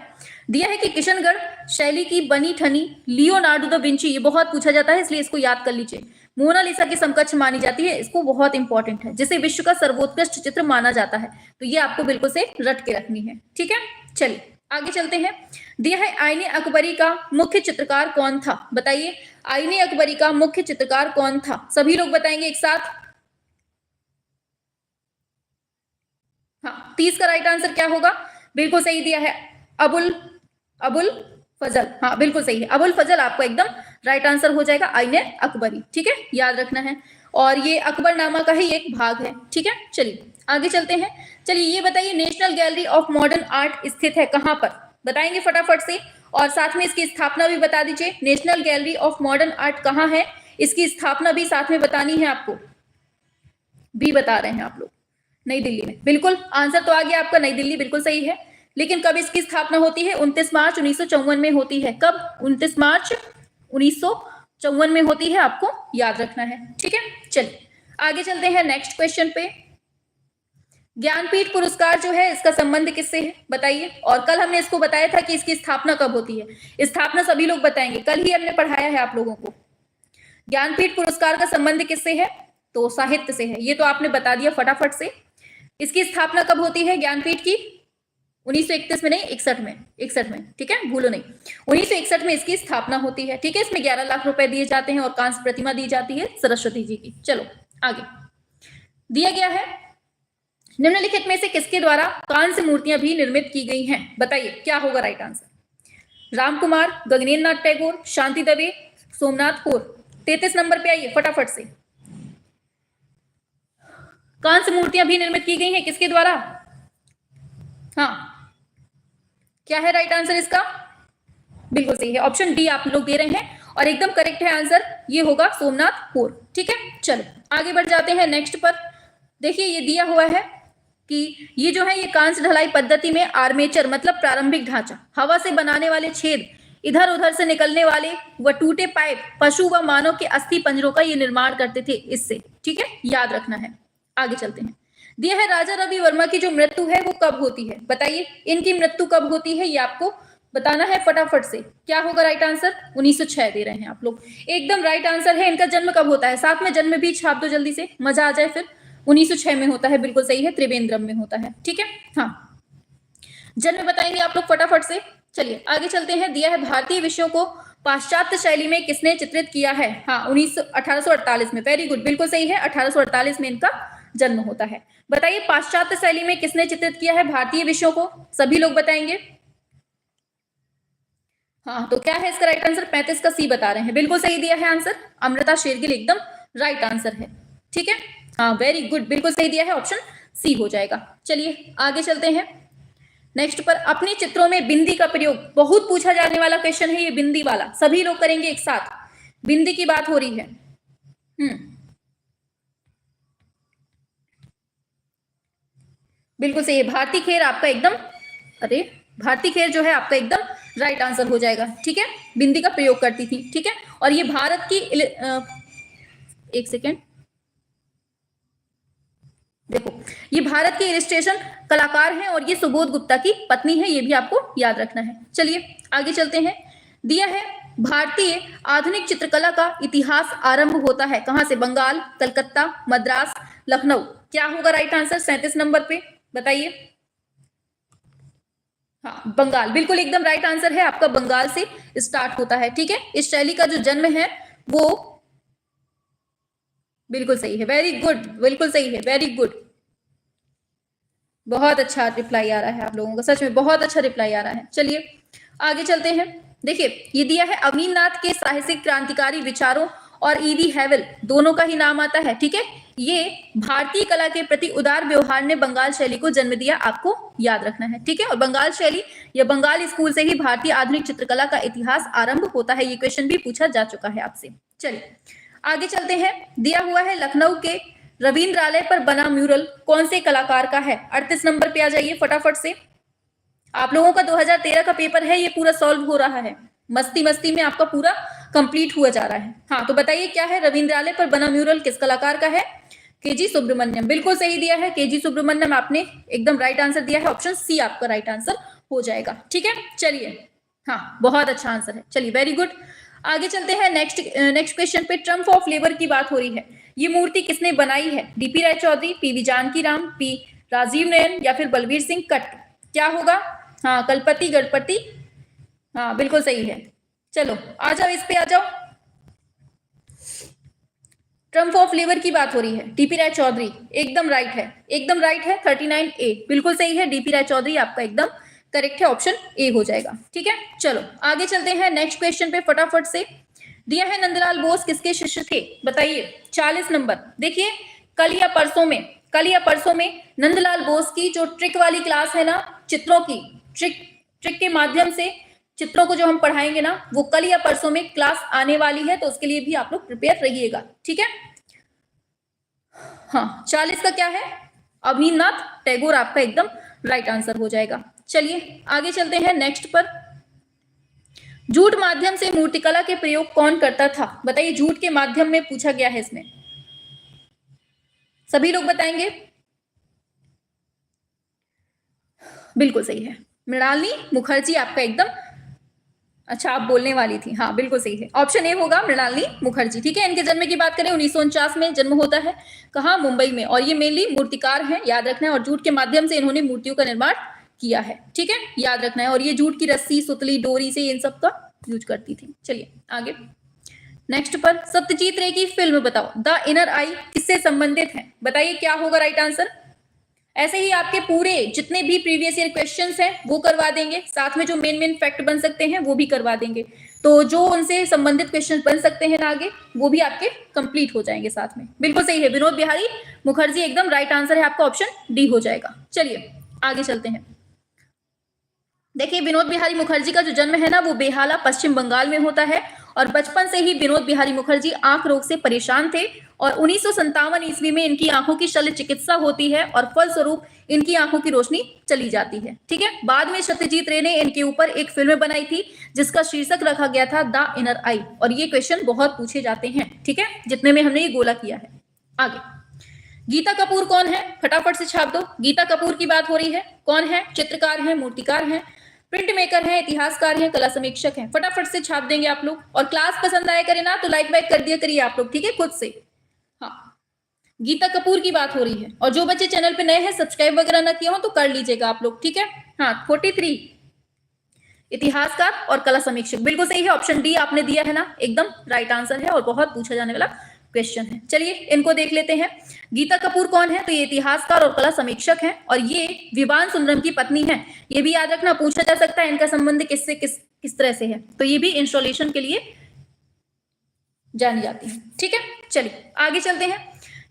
दिया है कि किशनगढ़ शैली की बनी ठनी लियोनार्डो दा विंची, ये बहुत पूछा जाता है इसलिए इसको याद कर लीजिए, मोनालिसा के समकक्ष मानी जाती है, इसको बहुत इंपॉर्टेंट है, जिसे विश्व का सर्वोत्कृष्ट चित्र माना जाता है। तो ये आपको बिल्कुल से रट के रखनी है। ठीक है, चलिए आगे चलते हैं। दिया है आईने अकबरी का मुख्य चित्रकार कौन था? बताइए आईने अकबरी का मुख्य चित्रकार कौन था? सभी लोग बताएंगे एक साथ। 30 का राइट आंसर क्या होगा? बिल्कुल सही दिया है, अबुल फजल। हाँ बिल्कुल सही है, अबुल फजल आपको एकदम राइट आंसर हो जाएगा, आईने अकबरी। ठीक है, याद रखना है, और ये अकबरनामा का ही एक भाग है। ठीक है, चलिए आगे चलते हैं। चलिए ये बताइए, national gallery of modern art स्थित है कहाँ पर? बताएंगे फटाफट से, और साथ में इसकी स्थापना भी बता दीजिए। National gallery of modern art कहाँ है, इसकी स्थापना भी साथ में बतानी है आपको, भी बता रहे हैं आप लोग। नई दिल्ली में, बिल्कुल आंसर तो आ गया आपका, नई दिल्ली बिल्कुल सही है। लेकिन कब इसकी स्थापना होती है? 29 मार्च 1954 में होती है। कब? 29 मार्च 1954 में होती है, आपको याद रखना है। ठीक है, चलिए आगे चलते हैं नेक्स्ट क्वेश्चन पे। ज्ञानपीठ पुरस्कार जो है, इसका संबंध किससे है बताइए? और कल हमने इसको बताया था कि इसकी स्थापना कब होती है। स्थापना सभी लोग बताएंगे, कल ही हमने पढ़ाया है आप लोगों को। ज्ञानपीठ पुरस्कार का संबंध किससे है? तो साहित्य से है। ये तो आपने बता दिया फटाफट से। इसकी स्थापना कब होती है ज्ञानपीठ की? 1931 में नहीं, 61 में, 61 में। ठीक है, भूलो नहीं, 1961 में इसकी स्थापना होती है। ठीक है, इसमें 11 लाख रुपए दिए जाते हैं और कांस्य प्रतिमा दी जाती है सरस्वती जी की। चलो आगे दिया गया है, निम्नलिखित में से किसके द्वारा कांस्य मूर्तियां भी निर्मित की गई हैं? बताइए क्या होगा राइट आंसर? रामकुमार, गगनेन्द्र नाथ टैगोर, शांति दवे, सोमनाथ कौर। 33 नंबर पे आइए फटाफट से। कांस्य मूर्तियां भी निर्मित की गई हैं किसके द्वारा? हाँ, क्या है राइट आंसर इसका? बिल्कुल सही है, ऑप्शन डी आप लोग दे रहे हैं, और एकदम करेक्ट है आंसर, ये होगा सोमनाथ कौर। ठीक है, चलो आगे बढ़ जाते हैं नेक्स्ट पर। देखिए ये दिया हुआ है कि ये जो है, ये कांस्य ढलाई पद्धति में आर्मेचर मतलब प्रारंभिक ढांचा, हवा से बनाने वाले छेद, इधर उधर से निकलने वाले व टूटे पाइप, पशु व मानव के अस्थि पंजरों का ये निर्माण करते थे इससे। ठीक है, याद रखना है। आगे चलते हैं, दिया है राजा रवि वर्मा की जो मृत्यु है वो कब होती है? बताइए इनकी मृत्यु कब होती है, ये आपको बताना है फटाफट से। क्या होगा राइट आंसर? 1906 दे रहे हैं आप लोग, एकदम राइट आंसर है। इनका जन्म कब होता है? साथ में जन्म भी छाप दो जल्दी से, मजा आ जाए फिर। 1906 में होता है, बिल्कुल सही है, त्रिवेंद्रम में होता है। ठीक है, हाँ जन्म बताएंगे आप लोग फटाफट से। चलिए आगे चलते हैं, दिया है भारतीय विषयों को पाश्चात्य शैली में किसने चित्रित किया है? हाँ 1848 में, वेरी गुड, बिल्कुल सही है, 1848 में इनका जन्म होता है। बताइए पाश्चात्य शैली में किसने चित्रित किया है भारतीय विषयों को? सभी लोग बताएंगे। हाँ तो क्या है इसका राइट आंसर? 35 का सी बता रहे हैं, बिल्कुल सही दिया है आंसर, अमृता शेरगिल एकदम राइट आंसर है। ठीक है, हाँ वेरी गुड, बिल्कुल सही दिया है, ऑप्शन सी हो जाएगा। चलिए आगे चलते हैं नेक्स्ट पर। अपने चित्रों में बिंदी का प्रयोग, बहुत पूछा जाने वाला क्वेश्चन है ये बिंदी वाला, सभी लोग करेंगे एक साथ, बिंदी की बात हो रही है। बिल्कुल सही है, भारती खेर आपका एकदम, अरे भारती खेर जो है आपका एकदम राइट आंसर हो जाएगा। ठीक है, बिंदी का प्रयोग करती थी। ठीक है, और ये भारत की एक सेकेंड, देखो ये भारत की इलिस्ट्रेशन कलाकार हैं और ये सुबोध गुप्ता की पत्नी है, ये भी आपको याद रखना है। चलिए आगे चलते हैं, दिया है भारतीय आधुनिक चित्रकला का इतिहास आरंभ होता है कहां से? बंगाल, कलकत्ता, मद्रास, लखनऊ। क्या होगा राइट आंसर 37 नंबर पे? बताइए। हाँ बंगाल, बिल्कुल एकदम राइट आंसर है आपका, बंगाल से स्टार्ट होता है। ठीक है, इस शैली का जो जन्म है वो बिल्कुल सही है, वेरी गुड, बिल्कुल सही है, वेरी गुड, बहुत अच्छा रिप्लाई आ रहा है आप लोगों का, सच में बहुत अच्छा रिप्लाई आ रहा है। चलिए आगे चलते हैं, देखिए ये दिया है अवनींद्रनाथ के साहसिक क्रांतिकारी विचारों और ईवी हैवल दोनों का ही नाम आता है। ठीक है, ये भारतीय कला के प्रति उदार व्यवहार ने बंगाल शैली को जन्म दिया, आपको याद रखना है। ठीक है, और बंगाल शैली या बंगाल स्कूल से ही भारतीय आधुनिक चित्रकला का इतिहास आरंभ होता है, ये क्वेश्चन भी पूछा जा चुका है आपसे। चलिए आगे चलते हैं, दिया हुआ है लखनऊ के रविंद्रालय पर बना म्यूरल कौन से कलाकार का है? 38 नंबर पे आ जाइए फटाफट से, आप लोगों का 2013 का पेपर है, ये पूरा सॉल्व हो रहा है, मस्ती मस्ती में आपका पूरा कंप्लीट हुआ जा रहा है। हाँ तो बताइए क्या है, रविंद्रालय पर बना म्यूरल किस कलाकार का है? केजी सुब्रमण्यम, बिल्कुल सही दिया है, केजी सुब्रमण्यम आपने एकदम राइट आंसर दिया है, ऑप्शन सी आपका राइट आंसर हो जाएगा। ठीक है, चलिए हाँ बहुत अच्छा आंसर है, चलिए वेरी गुड। आगे चलते हैं नेक्स्ट क्वेश्चन पे, ट्रम्प ऑफ लेबर की बात हो रही है, ये मूर्ति किसने बनाई है? डीपी राय चौधरी, पीवी जानकी राम, पी राजीव नयन या फिर बलबीर सिंह कट्ट? क्या होगा? हाँ कलपति गणपति, हाँ बिल्कुल सही है। चलो आ जाओ, इस पे आ जाओ, ट्रम्प ऑफ लेबर की बात हो रही है, डीपी राय चौधरी, एकदम राइट है, एकदम राइट है। 39A बिल्कुल सही है, डीपी राय चौधरी आपका एकदम करेक्ट है, ऑप्शन ए हो जाएगा। ठीक है, चलो आगे चलते हैं नेक्स्ट क्वेश्चन पे फटाफट से। दिया है नंदलाल बोस किसके शिष्य थे, बताइए। 40 नंबर। देखिए कल या परसों में नंदलाल बोस की जो ट्रिक वाली क्लास है ना, चित्रों की ट्रिक के माध्यम से चित्रों को जो हम पढ़ाएंगे ना, वो कल या परसों में क्लास आने वाली है, तो उसके लिए भी आप लोग प्रिपेयर रहिएगा। ठीक है, हाँ 40 का क्या है, अवनींद्रनाथ टैगोर आपका एकदम राइट आंसर हो जाएगा। चलिए आगे चलते हैं नेक्स्ट पर। जूट माध्यम से मूर्तिकला के प्रयोग कौन करता था, बताइए। जूट के माध्यम में पूछा गया है, इसमें सभी लोग बताएंगे। बिल्कुल सही है, मृणालिनी मुखर्जी आपका एकदम, अच्छा आप बोलने वाली थी, हाँ बिल्कुल सही है, ऑप्शन ए होगा मृणालिनी मुखर्जी। ठीक है, इनके जन्म की बात करें 1949 में जन्म होता है, कहाँ, मुंबई में, और ये मेनली मूर्तिकार हैं, याद रखना है, और जूट के माध्यम से इन्होंने मूर्तियों का निर्माण किया है। ठीक है, याद रखना है, और ये जूट की रस्सी, सुतली, डोरी से इन सब का यूज करती थी। चलिए आगे नेक्स्ट पर। सत्यजीत रे की फिल्म बताओ द इनर आई किससे संबंधित है, बताइए क्या होगा राइट आंसर। ऐसे ही आपके पूरे जितने भी प्रीवियस ईयर क्वेश्चंस हैं वो करवा देंगे, साथ में जो मेन फैक्ट बन सकते हैं वो भी करवा देंगे, तो जो उनसे संबंधित क्वेश्चन बन सकते हैं ना आगे, वो भी आपके कंप्लीट हो जाएंगे साथ में। बिल्कुल सही है, विनोद बिहारी मुखर्जी एकदम राइट आंसर है, आपका ऑप्शन डी हो जाएगा। चलिए आगे चलते हैं। देखिए विनोद बिहारी मुखर्जी का जो जन्म है ना, वो बेहाला पश्चिम बंगाल में होता है, और बचपन से ही विनोद बिहारी मुखर्जी आंख रोग से परेशान थे, और 1957 ईस्वी में इनकी आंखों की शल्य चिकित्सा होती है, और फलस्वरूप इनकी आंखों की रोशनी चली जाती है। ठीक है, बाद में सत्यजीत रे ने इनके ऊपर एक फिल्म बनाई थी जिसका शीर्षक रखा गया था द इनर आई, और ये क्वेश्चन बहुत पूछे जाते हैं। ठीक है, जितने में हमने ये गोला किया है। आगे गीता कपूर कौन है, फटाफट से छाप दो। गीता कपूर की बात हो रही है, कौन है, चित्रकार है, मूर्तिकार है, प्रिंट मेकर है, इतिहासकार है, कला समीक्षक है, फटाफट से छाप देंगे आप लोग। और क्लास पसंद आया करे ना तो लाइक वाइक कर दिया करिए आप लोग, ठीक है, खुद से। हाँ गीता कपूर की बात हो रही है, और जो बच्चे चैनल पे नए हैं सब्सक्राइब वगैरह ना किया हो तो कर लीजिएगा आप लोग। ठीक है, हाँ 43 इतिहासकार और कला समीक्षक, बिल्कुल सही है, ऑप्शन डी आपने दिया है ना, एकदम राइट आंसर है, और बहुत पूछा जाने वाला क्वेश्चन है। चलिए इनको देख लेते हैं। गीता कपूर कौन है, तो ये इतिहासकार और कला समीक्षक हैं, और ये विवान सुंदरम की पत्नी है। ये भी याद रखना, पूछा जा सकता है इनका संबंध किससे किस तरह से है, तो ये भी इंस्टॉलेशन के लिए जानी जाती है। ठीक है, चलिए आगे चलते हैं।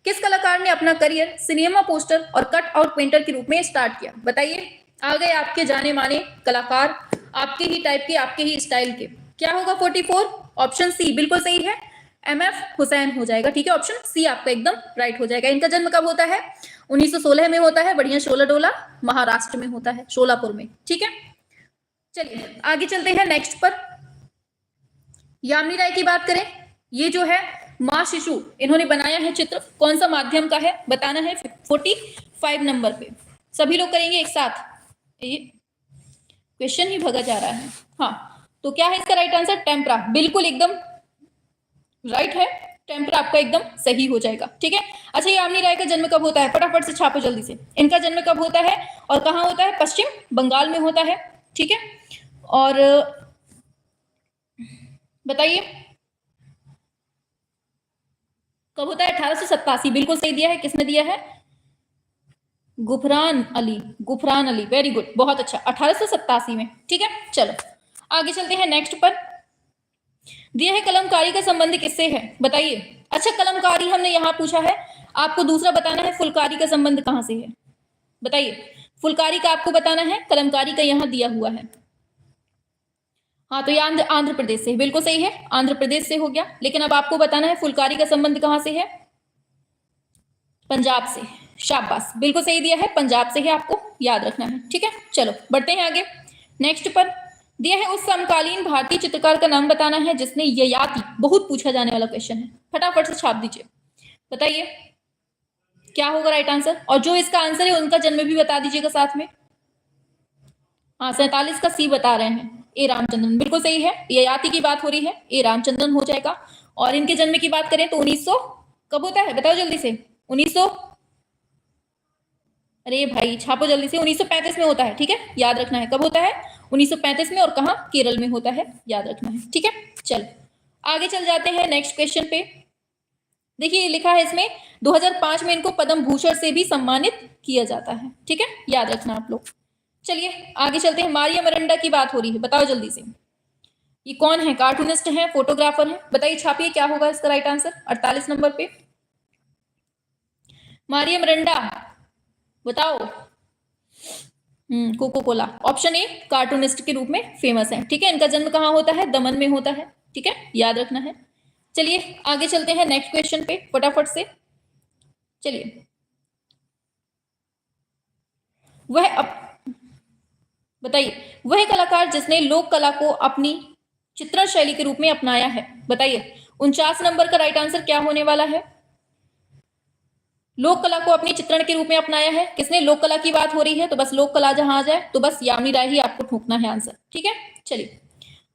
किस कलाकार ने अपना करियर सिनेमा पोस्टर और कट आउट पेंटर के रूप में स्टार्ट किया, बताइए। आ गए आपके जाने माने कलाकार, आपके ही टाइप के, आपके ही स्टाइल के, क्या होगा 44, ऑप्शन सी बिल्कुल सही है, MF हुसैन हो जाएगा। ठीक है, ऑप्शन सी आपका एकदम राइट हो जाएगा। इनका जन्म कब होता है, 1916 में होता है, बढ़िया शोला डोला महाराष्ट्र में होता है, शोलापुर में। ठीक है, चलिए आगे चलते हैं नेक्स्ट पर। यामिनी राय की बात करें, ये जो है माँ शिशु, इन्होंने बनाया है चित्र, कौन सा माध्यम का है बताना है। 45 नंबर पे सभी लोग करेंगे एक साथ, ये क्वेश्चन ही भगा जा रहा है। हाँ तो क्या है इसका राइट आंसर, टेम्परा, बिल्कुल एकदम राइट है, टेम्परा आपका एकदम सही हो जाएगा। ठीक है, अच्छा यामिनी राय का जन्म कब होता है, फटाफट से छापो जल्दी से। इनका जन्म कब होता है और कहाँ होता है, पश्चिम बंगाल में होता है। ठीक है, और बताइए कब होता है, 1887, बिल्कुल सही दिया है, किसने दिया है, गुफरान अली, वेरी गुड, बहुत अच्छा, 1887 में। ठीक है, चलो आगे चलते हैं नेक्स्ट पर। दिया है कलमकारी का संबंध किससे है, बताइए। अच्छा कलमकारी हमने यहां पूछा है, आपको दूसरा बताना है फुलकारी का संबंध कहां से है, बताइए। फुलकारी का आपको बताना है, कलमकारी का यहां दिया हुआ है। हाँ तो ये आंध्र प्रदेश से, बिल्कुल सही है, आंध्र प्रदेश से हो गया। लेकिन अब आपको बताना है फुलकारी का संबंध कहां से है, पंजाब से, शाबाश, बिल्कुल सही दिया है, पंजाब से है, आपको याद रखना है। ठीक है, चलो बढ़ते हैं आगे नेक्स्ट पर। दिया है उस समकालीन भारतीय चित्रकार का नाम बताना है जिसने ययाति, बहुत पूछा जाने वाला क्वेश्चन है, फटाफट से छाप दीजिए, बताइए क्या होगा राइट आंसर। और जो इसका आंसर है उनका जन्म भी बता दीजिएगा साथ में। हाँ 47 का सी बता रहे हैं, ए रामचंद्रन, बिल्कुल सही है, ययाति की बात हो रही है, ए रामचंद्रन हो जाएगा। और इनके जन्म की बात करें तो 1900 कब होता है, बताओ जल्दी से, 1900, अरे भाई छापो जल्दी से, 1935 में होता है। ठीक है, याद रखना है कब होता है, 1935 में, और कहाँ, केरल में होता है, याद रखना है। ठीक है, चलो आगे चल जाते हैं नेक्स्ट क्वेश्चन पे। देखिए ये लिखा है इसमें 2005 में इनको पद्म भूषण से भी सम्मानित किया जाता है। ठीक है, याद रखना आप लोग। चलिए आगे चलते हैं। मारिया मिरांडा की बात हो रही है, बताओ जल्दी से ये कौन है? कार्टूनिस्ट है, फोटोग्राफर है? बताइए, छापिए क्या होगा इसका राइट आंसर 48 नंबर पे। मारिया मिरांडा बताओ। Coca cola. Option A cartoonist के रूप में फेमस है। ठीक है, इनका जन्म कहाँ होता है? दमन में होता है। ठीक है, याद रखना है। चलिए आगे चलते हैं नेक्स्ट क्वेश्चन पे फटाफट से। चलिए बताइए वह कलाकार जिसने लोक कला को अपनी चित्रण शैली के रूप में अपनाया है, बताइए 49 नंबर का राइट आंसर क्या होने वाला है? लोक कला को अपनी चित्रण के रूप में अपनाया है किसने? लोक कला की बात हो रही है तो बस लोक कला जहां आ जाए तो बस यामिनी राय ही आपको ठोकना है आंसर। ठीक है, चलिए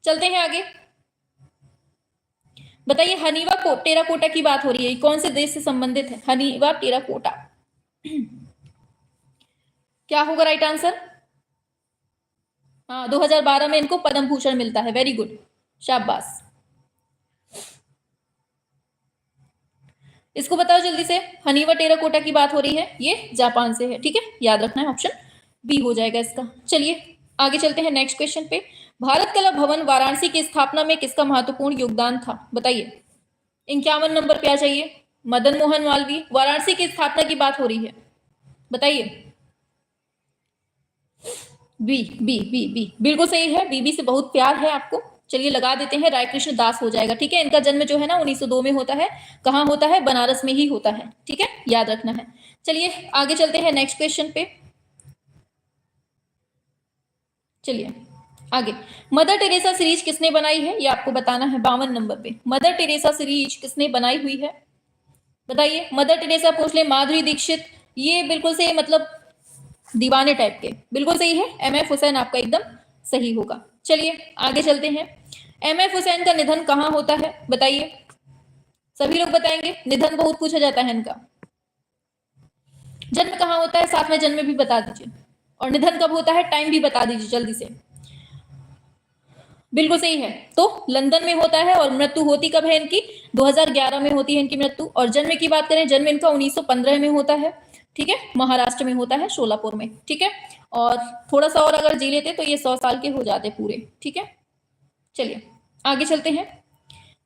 चलते हैं आगे। बताइए हनीवा टेराकोटा की बात हो रही है, कौन से देश से संबंधित है? हनीवा टेराकोटा क्या होगा राइट आंसर? हाँ, 2012 में इनको पद्म भूषण मिलता है। वेरी गुड, शाबाश। इसको बताओ जल्दी से, हनीवा टेराकोटा की बात हो रही है, ये जापान से है। ठीक है, याद रखना है, ऑप्शन बी हो जाएगा इसका। चलिए आगे चलते हैं नेक्स्ट क्वेश्चन पे। भारत कला भवन वाराणसी की स्थापना में किसका महत्वपूर्ण योगदान था? बताइए 51 नंबर पे आ जाइए। मदन मोहन मालवीय। वाराणसी की स्थापना की बात हो रही है, बताइए। बी बी बी बी बिल्कुल सही है, बीबी से बहुत प्यार है आपको। चलिए लगा देते हैं, रायकृष्ण दास हो जाएगा। ठीक है, इनका जन्म जो है ना 1902 में होता है। कहाँ होता है? बनारस में ही होता है। ठीक है, याद रखना है। चलिए आगे चलते हैं नेक्स्ट क्वेश्चन पे। चलिए आगे। मदर टेरेसा सीरीज किसने बनाई है? ये आपको बताना है 52 नंबर पे। मदर टेरेसा सीरीज किसने बनाई हुई है? बताइए। मदर टेरेसा पूछ ले, माधुरी दीक्षित, ये बिल्कुल से मतलब दीवाने टाइप के, बिल्कुल सही है। एमएफ हुसैन आपका एकदम सही होगा। चलिए आगे चलते हैं। एमएफ हुसैन का निधन कहाँ होता है? बताइए, सभी लोग बताएंगे। निधन बहुत पूछा जाता है इनका। जन्म कहाँ होता है, साथ में जन्म भी बता दीजिए, और निधन कब होता है टाइम भी बता दीजिए जल्दी से। बिल्कुल सही है, तो लंदन में होता है। और मृत्यु होती कब है इनकी? 2011 में होती है इनकी मृत्यु। और जन्म की बात करें, जन्म इनका 1915 में होता है। ठीक है, महाराष्ट्र में होता है, शोलापुर में। ठीक है, और थोड़ा सा और अगर जी लेते तो ये 100 साल के हो जाते पूरे। ठीक है, चलिए आगे चलते हैं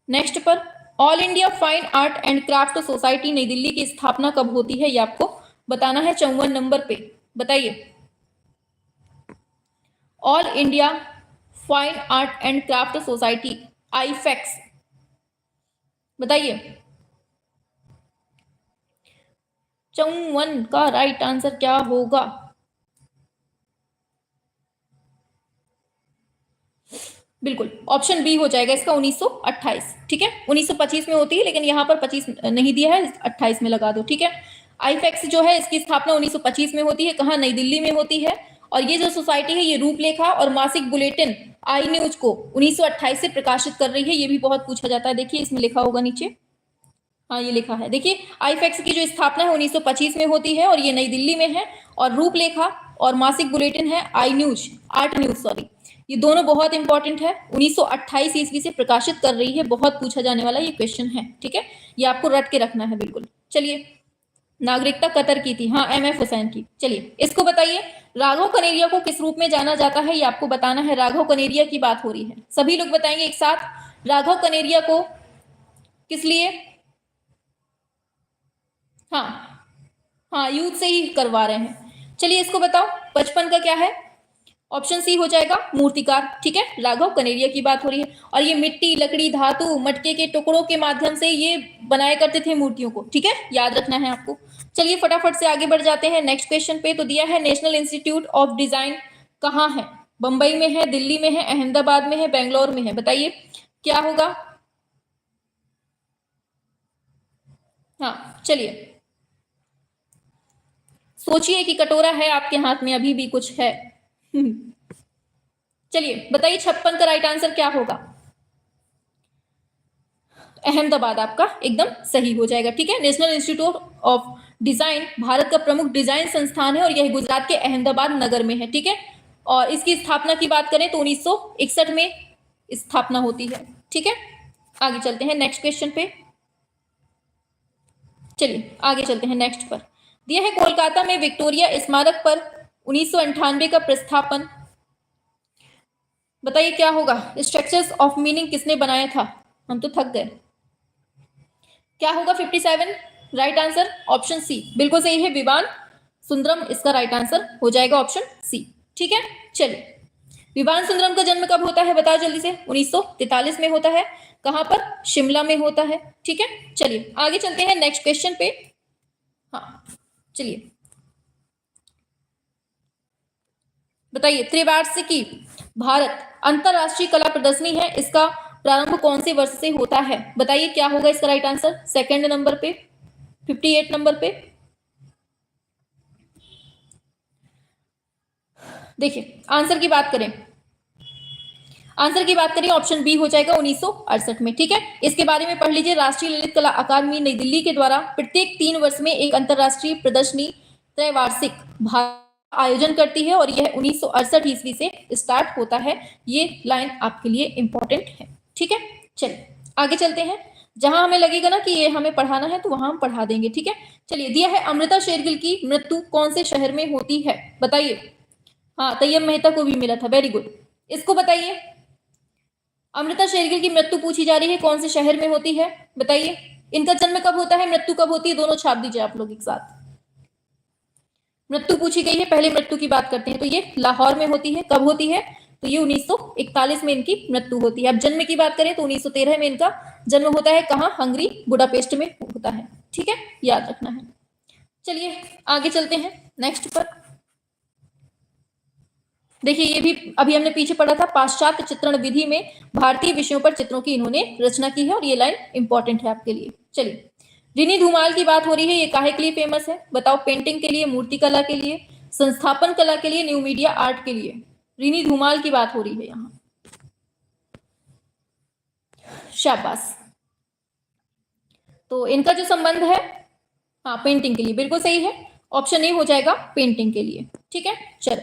नेक्स्ट पर। All India fine art and craft society नई दिल्ली की स्थापना कब होती है? ये आपको बताना है 54 नंबर पे। बताइए। All India fine art and craft society, AIFACS, बताइए 54 का राइट आंसर क्या होगा? बिल्कुल ऑप्शन बी हो जाएगा इसका, 1928। ठीक है, 1925 में होती है लेकिन यहाँ पर 25 नहीं दिया है, 28 में लगा दो। ठीक है, आईफेक्स जो है इसकी स्थापना 1925 में होती है। कहाँ? नई दिल्ली में होती है। और ये जो सोसाइटी है ये रूपलेखा और मासिक बुलेटिन आई न्यूज को 1928 से प्रकाशित कर रही है। ये भी बहुत पूछा जाता है, देखिए इसमें लिखा होगा नीचे। हाँ ये लिखा है, देखिए आईफेक्स की जो स्थापना है 1925 में होती है और ये नई दिल्ली में है। और रूपलेखा और मासिक बुलेटिन है आई न्यूज, आर्ट न्यूज सॉरी, ये दोनों बहुत इंपॉर्टेंट है। 1928 ईस्वी से प्रकाशित कर रही है, बहुत पूछा जाने वाला ये क्वेश्चन है। ठीक है, ये आपको रट के रखना है बिल्कुल। चलिए, नागरिकता कतर की थी, हाँ एमएफ हुसैन की। चलिए इसको बताइए, राघव कनेरिया को किस रूप में जाना जाता है? ये आपको बताना है। राघव कनेरिया की बात हो रही है, सभी लोग बताएंगे एक साथ। राघव कनेरिया को किस लिए? हाँ हाँ, यूथ से ही करवा रहे हैं। चलिए इसको बताओ, 55 का क्या है? ऑप्शन सी हो जाएगा, मूर्तिकार। ठीक है, राघव कनेरिया की बात हो रही है। और ये मिट्टी, लकड़ी, धातु, मटके के टुकड़ों के माध्यम से ये बनाया करते थे मूर्तियों को। ठीक है, याद रखना है आपको। चलिए फटाफट से आगे बढ़ जाते हैं नेक्स्ट क्वेश्चन पे। तो दिया है नेशनल इंस्टीट्यूट ऑफ डिजाइन कहाँ है? बंबई में है, दिल्ली में है, अहमदाबाद में है, बेंगलोर में है? बताइए क्या होगा? हाँ चलिए सोचिए कि कटोरा है आपके हाथ में, अभी भी कुछ है। चलिए बताइए 56 का राइट आंसर क्या होगा? अहमदाबाद आपका एकदम सही हो जाएगा। ठीक है, national institute of design Bharat का प्रमुख डिजाइन संस्थान है और यह गुजरात के अहमदाबाद नगर में है। ठीक है, और इसकी स्थापना की बात करें तो 1961 में स्थापना होती है। ठीक है, आगे चलते हैं नेक्स्ट क्वेश्चन पे। चलिए आगे चलते हैं नेक्स्ट पर। दिया है कोलकाता में विक्टोरिया स्मारक पर 1998 का प्रस्थापन। बताइए क्या होगा? स्ट्रक्चर्स ऑफ मीनिंग किसने बनाया था? हम तो थक गए। क्या होगा 57? राइट आंसर ऑप्शन सी बिल्कुल सही है, विवान सुंदरम इसका राइट आंसर हो जाएगा ऑप्शन सी। ठीक है, चलिए विवान सुंदरम का जन्म कब होता है बताओ जल्दी से? 1943 में होता है। कहां पर? शिमला में होता है। ठीक है, चलिए आगे चलते हैं नेक्स्ट क्वेश्चन पे। हाँ चलिए बताइए, त्रिवार्षिकी भारत अंतरराष्ट्रीय कला प्रदर्शनी है, इसका प्रारंभ कौन से वर्ष से होता है? बताइए क्या होगा इसका राइट आंसर? सेकंड नंबर पे, 58 नंबर पे। देखिए आंसर की बात करें, ऑप्शन बी हो जाएगा 1968 में। ठीक है, इसके बारे में पढ़ लीजिए। राष्ट्रीय ललित कला अकादमी नई दिल्ली के द्वारा प्रत्येक 3 वर्ष में एक अंतरराष्ट्रीय प्रदर्शनी त्रैवार्षिक आयोजन करती है और यह 1968 ईस्वी से स्टार्ट होता है। ये लाइन आपके लिए इंपॉर्टेंट है। ठीक है, चलिए आगे चलते हैं। जहां हमें लगेगा ना कि ये हमें पढ़ाना है तो वहां हम पढ़ा देंगे। ठीक है, चलिए दिया है अमृता शेरगिल की मृत्यु कौन से शहर में होती है? बताइए। हाँ, तैयब मेहता को भी मिला था, वेरी गुड। इसको बताइए, अमृता शेरगिल की मृत्यु पूछी जा रही है, कौन से शहर में होती है? बताइए। इनका जन्म कब होता है, मृत्यु कब होती है? दोनों छाप दीजिए आप लोग एक साथ। मृत्यु पूछी गई है, पहले मृत्यु की बात करते हैं। तो ये लाहौर में होती है। कब होती है? तो ये 1941 में इनकी मृत्यु होती है। अब जन्म की बात करें तो 1913 में इनका जन्म होता है। कहां? हंगरी, बुडापेस्ट में होता है। ठीक है, याद रखना है। चलिए आगे चलते हैं नेक्स्ट पर। देखिए ये भी अभी हमने पीछे पढ़ा था, पाश्चात्य चित्रण विधि में भारतीय विषयों पर चित्रों की इन्होंने रचना की है और ये लाइन इंपॉर्टेंट है आपके लिए। चलिए रिनी धूमाल की बात हो रही है, ये काहे के लिए फेमस है बताओ? पेंटिंग के लिए, मूर्ति कला के लिए, संस्थापन कला के लिए, न्यू मीडिया आर्ट के लिए। रिनी धूमाल की बात हो रही है यहाँ। शाबाश। तो इनका जो संबंध है, हाँ पेंटिंग के लिए, बिल्कुल सही है, ऑप्शन ए हो जाएगा पेंटिंग के लिए। ठीक है, चलो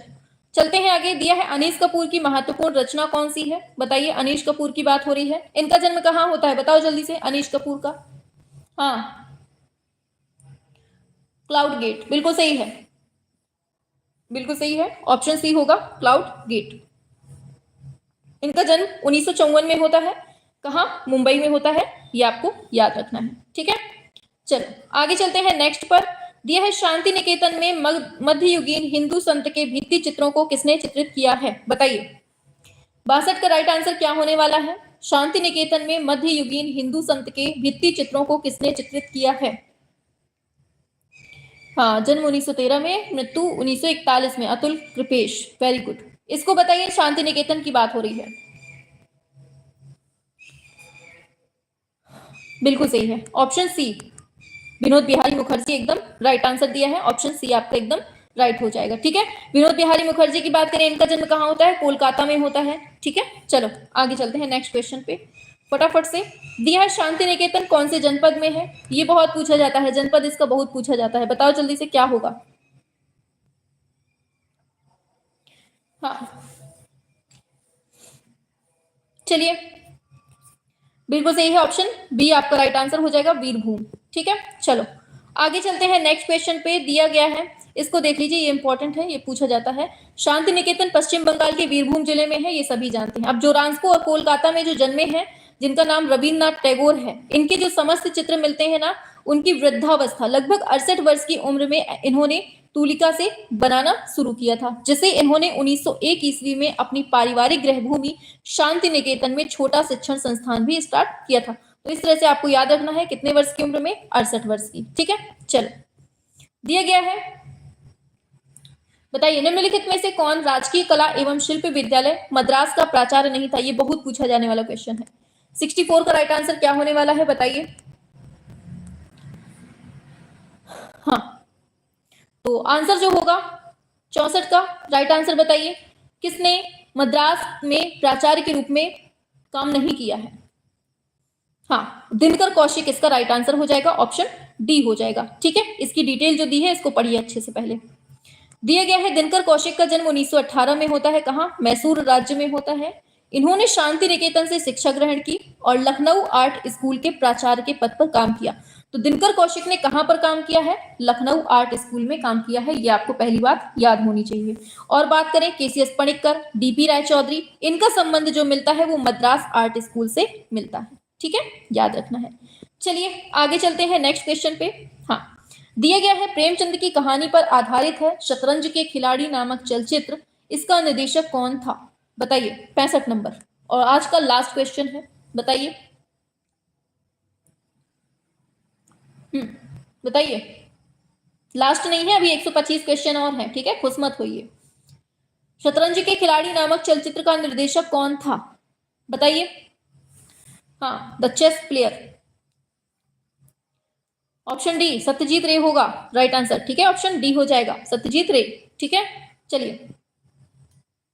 चलते हैं आगे। दिया है अनीश कपूर की महत्वपूर्ण रचना कौन सी है? बताइए। अनीश कपूर की बात हो रही है, इनका जन्म कहाँ होता है बताओ जल्दी से? अनीश कपूर का, हाँ क्लाउड गेट, बिल्कुल सही है, बिल्कुल सही है, ऑप्शन सी होगा क्लाउड गेट। इनका जन्म 1954 में होता है। कहां? मुंबई में होता है, ये आपको याद रखना है। ठीक है, चलो आगे चलते हैं नेक्स्ट पर। दिया है शांति निकेतन में मध्ययुगीन हिंदू संत के भित्ति चित्रों को किसने चित्रित किया है? बताइए। 62 का राइट आंसर क्या होने वाला है? शांति निकेतन में मध्ययुगीन हिंदू संत के भित्ति चित्रों को किसने चित्रित किया है? हाँ, जन्म 1913 में, मृत्यु 1941 में, अतुल कृपेश, वेरी गुड। इसको बताइए, शांति निकेतन की बात हो रही है, बिल्कुल सही है, ऑप्शन सी विनोद बिहारी मुखर्जी एकदम राइट आंसर दिया है। ऑप्शन सी आपका एकदम राइट हो जाएगा। ठीक है, विनोद बिहारी मुखर्जी की बात करें, इनका जन्म कहाँ होता है? कोलकाता में होता है। ठीक है, चलो आगे चलते हैं नेक्स्ट क्वेश्चन पे फटाफट से। दिया है शांति निकेतन कौन से जनपद में है? ये बहुत पूछा जाता है, जनपद इसका बहुत पूछा जाता है, बताओ जल्दी से क्या होगा? हाँ चलिए, बिल्कुल सही है, ऑप्शन बी आपका राइट आंसर हो जाएगा, वीरभूम। ठीक है, चलो आगे चलते हैं नेक्स्ट क्वेश्चन पे। दिया गया है, इसको देख लीजिए, ये इंपॉर्टेंट है, ये पूछा जाता है। शांति निकेतन पश्चिम बंगाल के वीरभूम जिले में है, ये सभी जानते हैं। अब जोरांस्को और कोलकाता में जो जन्मे हैं, जिनका नाम रविन्द्रनाथ टैगोर है, इनके जो समस्त चित्र मिलते हैं ना, उनकी वृद्धावस्था लगभग 68 वर्ष की उम्र में इन्होंने तुलिका से बनाना शुरू किया था, जिसे इन्होंने 1901 ईस्वी में अपनी पारिवारिक गृहभूमि शांति निकेतन में छोटा शिक्षण संस्थान भी स्टार्ट किया था। तो इस तरह से आपको याद रखना है, कितने वर्ष की उम्र में? 68 वर्ष की। ठीक है, चलो दिया गया है, बताइए निम्नलिखित में से कौन राजकीय कला एवं शिल्प विद्यालय मद्रास का प्राचार्य नहीं था? ये बहुत पूछा जाने वाला क्वेश्चन है। 64 का राइट आंसर क्या होने वाला है बताइए? हाँ, तो आंसर जो होगा 64 का राइट आंसर बताइए, किसने मद्रास में प्राचार्य के रूप में काम नहीं किया है? हाँ, दिनकर कौशिक इसका राइट आंसर हो जाएगा, ऑप्शन डी हो जाएगा। ठीक है, इसकी डिटेल जो दी है इसको पढ़िए अच्छे से। पहले दिया गया है, दिनकर कौशिक का जन्म 1918 में होता है। कहां? मैसूर राज्य में होता है। इन्होंने शांति निकेतन से शिक्षा ग्रहण की और लखनऊ आर्ट स्कूल के प्राचार्य के पद पर काम किया। तो दिनकर कौशिक ने कहां पर काम किया है? लखनऊ आर्ट स्कूल में काम किया है। ये आपको पहली बात याद होनी चाहिए। और बात करें केसीएस पणिक्कर, डीपी रायचौधरी, इनका संबंध जो मिलता है वो मद्रास आर्ट स्कूल से मिलता है। ठीक है, याद रखना है। चलिए आगे चलते हैं नेक्स्ट क्वेश्चन पे। हाँ, दिया गया है प्रेमचंद की कहानी पर आधारित है शतरंज के खिलाड़ी नामक चलचित्र, इसका निर्देशक कौन था? बताइए। 65 नंबर और आज का लास्ट क्वेश्चन है, बताइए। बताइए, लास्ट नहीं है, अभी 125 क्वेश्चन और है। ठीक है, खुश मत होइए। शतरंज के खिलाड़ी नामक चलचित्र का निर्देशक कौन था? बताइए। हाँ, the chess player. Option D Satyajit Ray होगा राइट आंसर। ठीक है, ऑप्शन डी हो जाएगा सत्यजीत रे। ठीक है, चलिए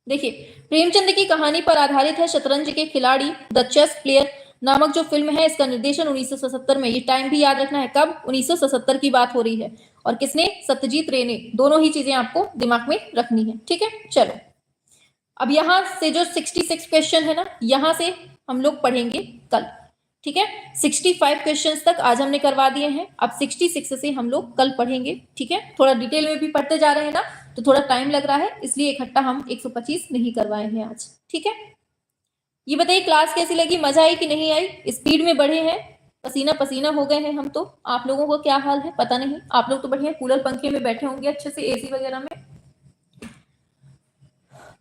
देखिए, प्रेमचंद की कहानी पर आधारित है शतरंज के खिलाड़ी द चेस प्लेयर नामक जो फिल्म है, इसका निर्देशन 1977 में। ये टाइम भी याद रखना है, कब? 1977 की बात हो रही है। और किसने? सत्यजीत रे ने। दोनों ही चीजें आपको दिमाग में रखनी है। ठीक है, चलो अब यहां से जो 66 क्वेश्चन है ना, यहां से हम लोग पढ़ेंगे कल। ठीक है, 65 क्वेश्चंस तक आज हमने करवा दिए हैं, अब 66 से हम लोग कल पढ़ेंगे। ठीक है, थोड़ा डिटेल में भी पढ़ते जा रहे हैं ना, तो थोड़ा टाइम लग रहा है, इसलिए इकट्ठा हम 125 नहीं करवाए हैं आज। ठीक है, ये बताइए क्लास कैसी लगी, मजा आई कि नहीं आई? स्पीड में बढ़े हैं, पसीना पसीना हो गए हैं हम तो। आप लोगों को क्या हाल है पता नहीं, आप लोग तो बढ़िया कूलर पंखे में बैठे होंगे अच्छे से, एसी वगैरह में।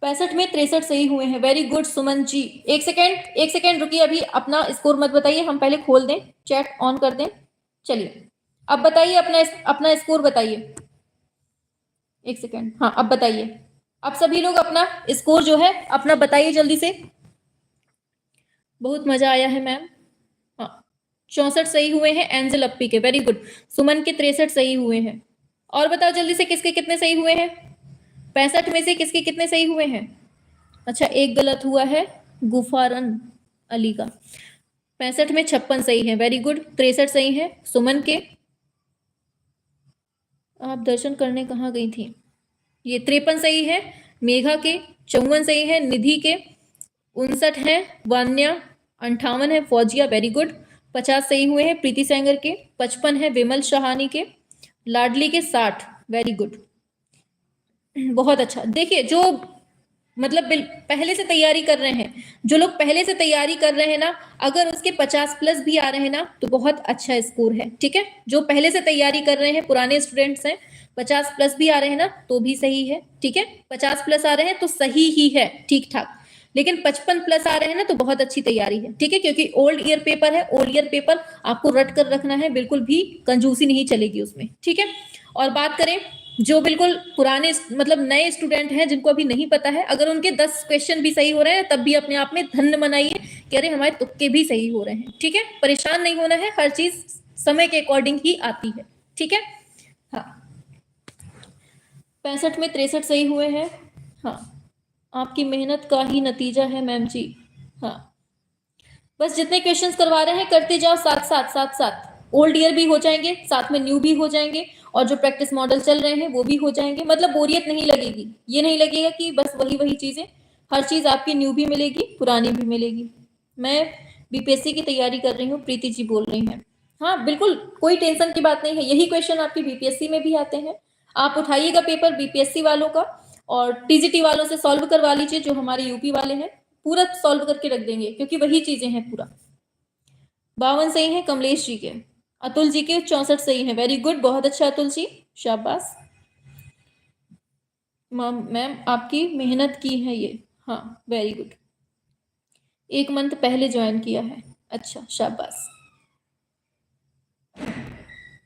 65 में 63 सही हुए हैं, वेरी गुड सुमन जी। एक सेकेंड रुकिए, अभी अपना स्कोर मत बताइए, हम पहले खोल दें, चैट ऑन कर दें। चलिए अब बताइए अपना स्कोर बताइए। एक सेकेंड, हाँ अब बताइए। अब सभी लोग अपना स्कोर जो है अपना बताइए जल्दी से। बहुत मजा आया है मैम। हाँ, 64 सही हुए हैं एंजल अप्पी के, वेरी गुड। सुमन के 63 सही हुए हैं। और बताओ जल्दी से किसके कितने सही हुए हैं? 65 में से किसके कितने सही हुए हैं? अच्छा, एक गलत हुआ है गुफारन अली का। 65 में 56 सही है, वेरी गुड। 63 सही है सुमन के। आप दर्शन करने कहाँ गई थी? ये 53 सही है मेघा के, 54 सही है निधि के, 59 है वान्या, 58 है फौजिया, वेरी गुड। 50 सही हुए हैं प्रीति सेंगर के, 55 है विमल शाहानी के, लाडली के 60, वेरी गुड। बहुत अच्छा। देखिए जो मतलब पहले से तैयारी कर रहे हैं, जो लोग पहले से तैयारी कर रहे हैं ना, अगर उसके 50 प्लस भी आ रहे हैं ना तो बहुत अच्छा स्कोर है। ठीक है, जो पहले से तैयारी कर रहे हैं, पुराने स्टूडेंट्स हैं, 50 प्लस भी आ रहे हैं ना तो भी सही है। ठीक है, 50 प्लस आ रहे हैं तो सही ही है, ठीक ठाक। लेकिन 55 प्लस आ रहे हैं ना तो बहुत अच्छी तैयारी है। ठीक है, क्योंकि ओल्ड ईयर पेपर है, ओल्ड ईयर पेपर आपको रट कर रखना है, बिल्कुल भी कंजूसी नहीं चलेगी उसमें। ठीक है, और बात करें जो बिल्कुल पुराने मतलब नए स्टूडेंट हैं जिनको अभी नहीं पता है, अगर उनके 10 क्वेश्चन भी सही हो रहे हैं तब भी अपने आप में धन्य मनाइए कि अरे हमारे तुक्के भी सही हो रहे हैं। ठीक है, परेशान नहीं होना है, हर चीज समय के अकॉर्डिंग ही आती है। ठीक है, हाँ 65 में 63 सही हुए हैं। हाँ, आपकी मेहनत का ही नतीजा है मैम जी। हाँ, बस जितने क्वेश्चंस करवा रहे हैं करते जाओ, साथ ओल्ड ईयर भी हो जाएंगे, साथ में न्यू भी हो जाएंगे, और जो प्रैक्टिस मॉडल चल रहे हैं वो भी हो जाएंगे। मतलब बोरियत नहीं लगेगी, ये नहीं लगेगा कि बस वही चीजें, हर चीज आपकी न्यू भी मिलेगी, पुरानी भी मिलेगी। मैं बीपीएससी की तैयारी कर रही हूँ, प्रीति जी बोल रही हैं। हाँ बिल्कुल, कोई टेंशन की बात नहीं है, यही क्वेश्चन आपकी बीपीएससी में भी आते हैं। आप उठाइएगा पेपर बीपीएससी वालों का और टीजीटी वालों से सॉल्व करवा लीजिए, जो हमारे यूपी वाले हैं पूरा सॉल्व करके रख देंगे, क्योंकि वही चीजें हैं पूरा। 52 सही है कमलेश जी के, अतुल जी के 64 सही है, वेरी गुड, बहुत अच्छा अतुल जी, शाबाश। मैम आपकी मेहनत की है ये, हाँ वेरी गुड, 1 मंथ पहले ज्वाइन किया है, अच्छा शाबाश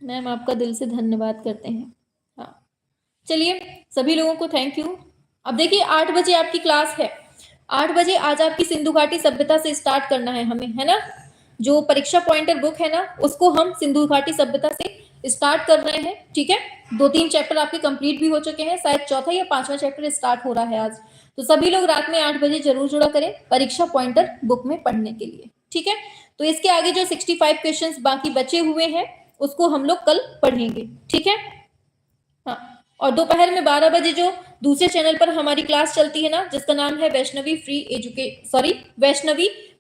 मैम, आपका दिल से धन्यवाद करते हैं। हाँ चलिए सभी लोगों को थैंक यू। अब देखिए 8 बजे आपकी क्लास है, 8 बजे आज आपकी सिंधु घाटी सभ्यता से स्टार्ट करना है हमें, है ना। जो परीक्षा पॉइंटर बुक है ना उसको हम सिंधु घाटी सभ्यता से स्टार्ट कर रहे हैं। ठीक है, 2-3 चैप्टर आपके कंप्लीट भी हो चुके हैं, शायद चौथा या 5वां चैप्टर स्टार्ट हो रहा है आज। तो सभी लोग रात में 8 बजे जरूर जुड़ा करें परीक्षा पॉइंटर बुक में पढ़ने के लिए। ठीक है, तो इसके आगे जो 65 क्वेश्चंस बाकी बचे हुए हैं उसको हम लोग कल पढ़ेंगे। ठीक है, हाँ, और दोपहर में 12 बजे जो दूसरे चैनल पर हमारी क्लास चलती है ना, जिसका नाम है वैष्णवी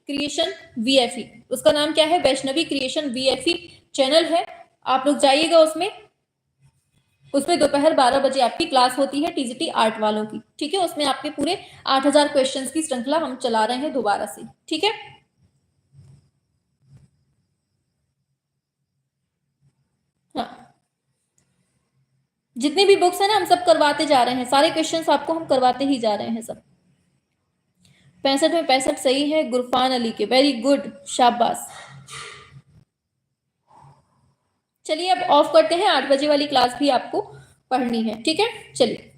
क्रिएशन वीएफई, उसका नाम क्या है? वैष्णवी क्रिएशन वीएफई चैनल है, आप लोग जाइएगा उसमें दोपहर 12 बजे आपकी क्लास होती है टीजीटी आर्ट वालों की, ठीक है। उसमें आपके पूरे 8000 क्वेश्चंस की श्रृंखला हम चला रहे हैं दोबारा से, ठीक है। हाँ, जितनी भी बुक्स है ना हम सब करवाते जा रहे हैं, सारे क्वेश्चंस आपको हम करवाते ही जा रहे हैं सब। 65 में 65 सही है गुरफान अली के, वेरी गुड, शाबाश। चलिए अब ऑफ करते हैं, 8 बजे वाली क्लास भी आपको पढ़नी है, ठीक है। चलिए।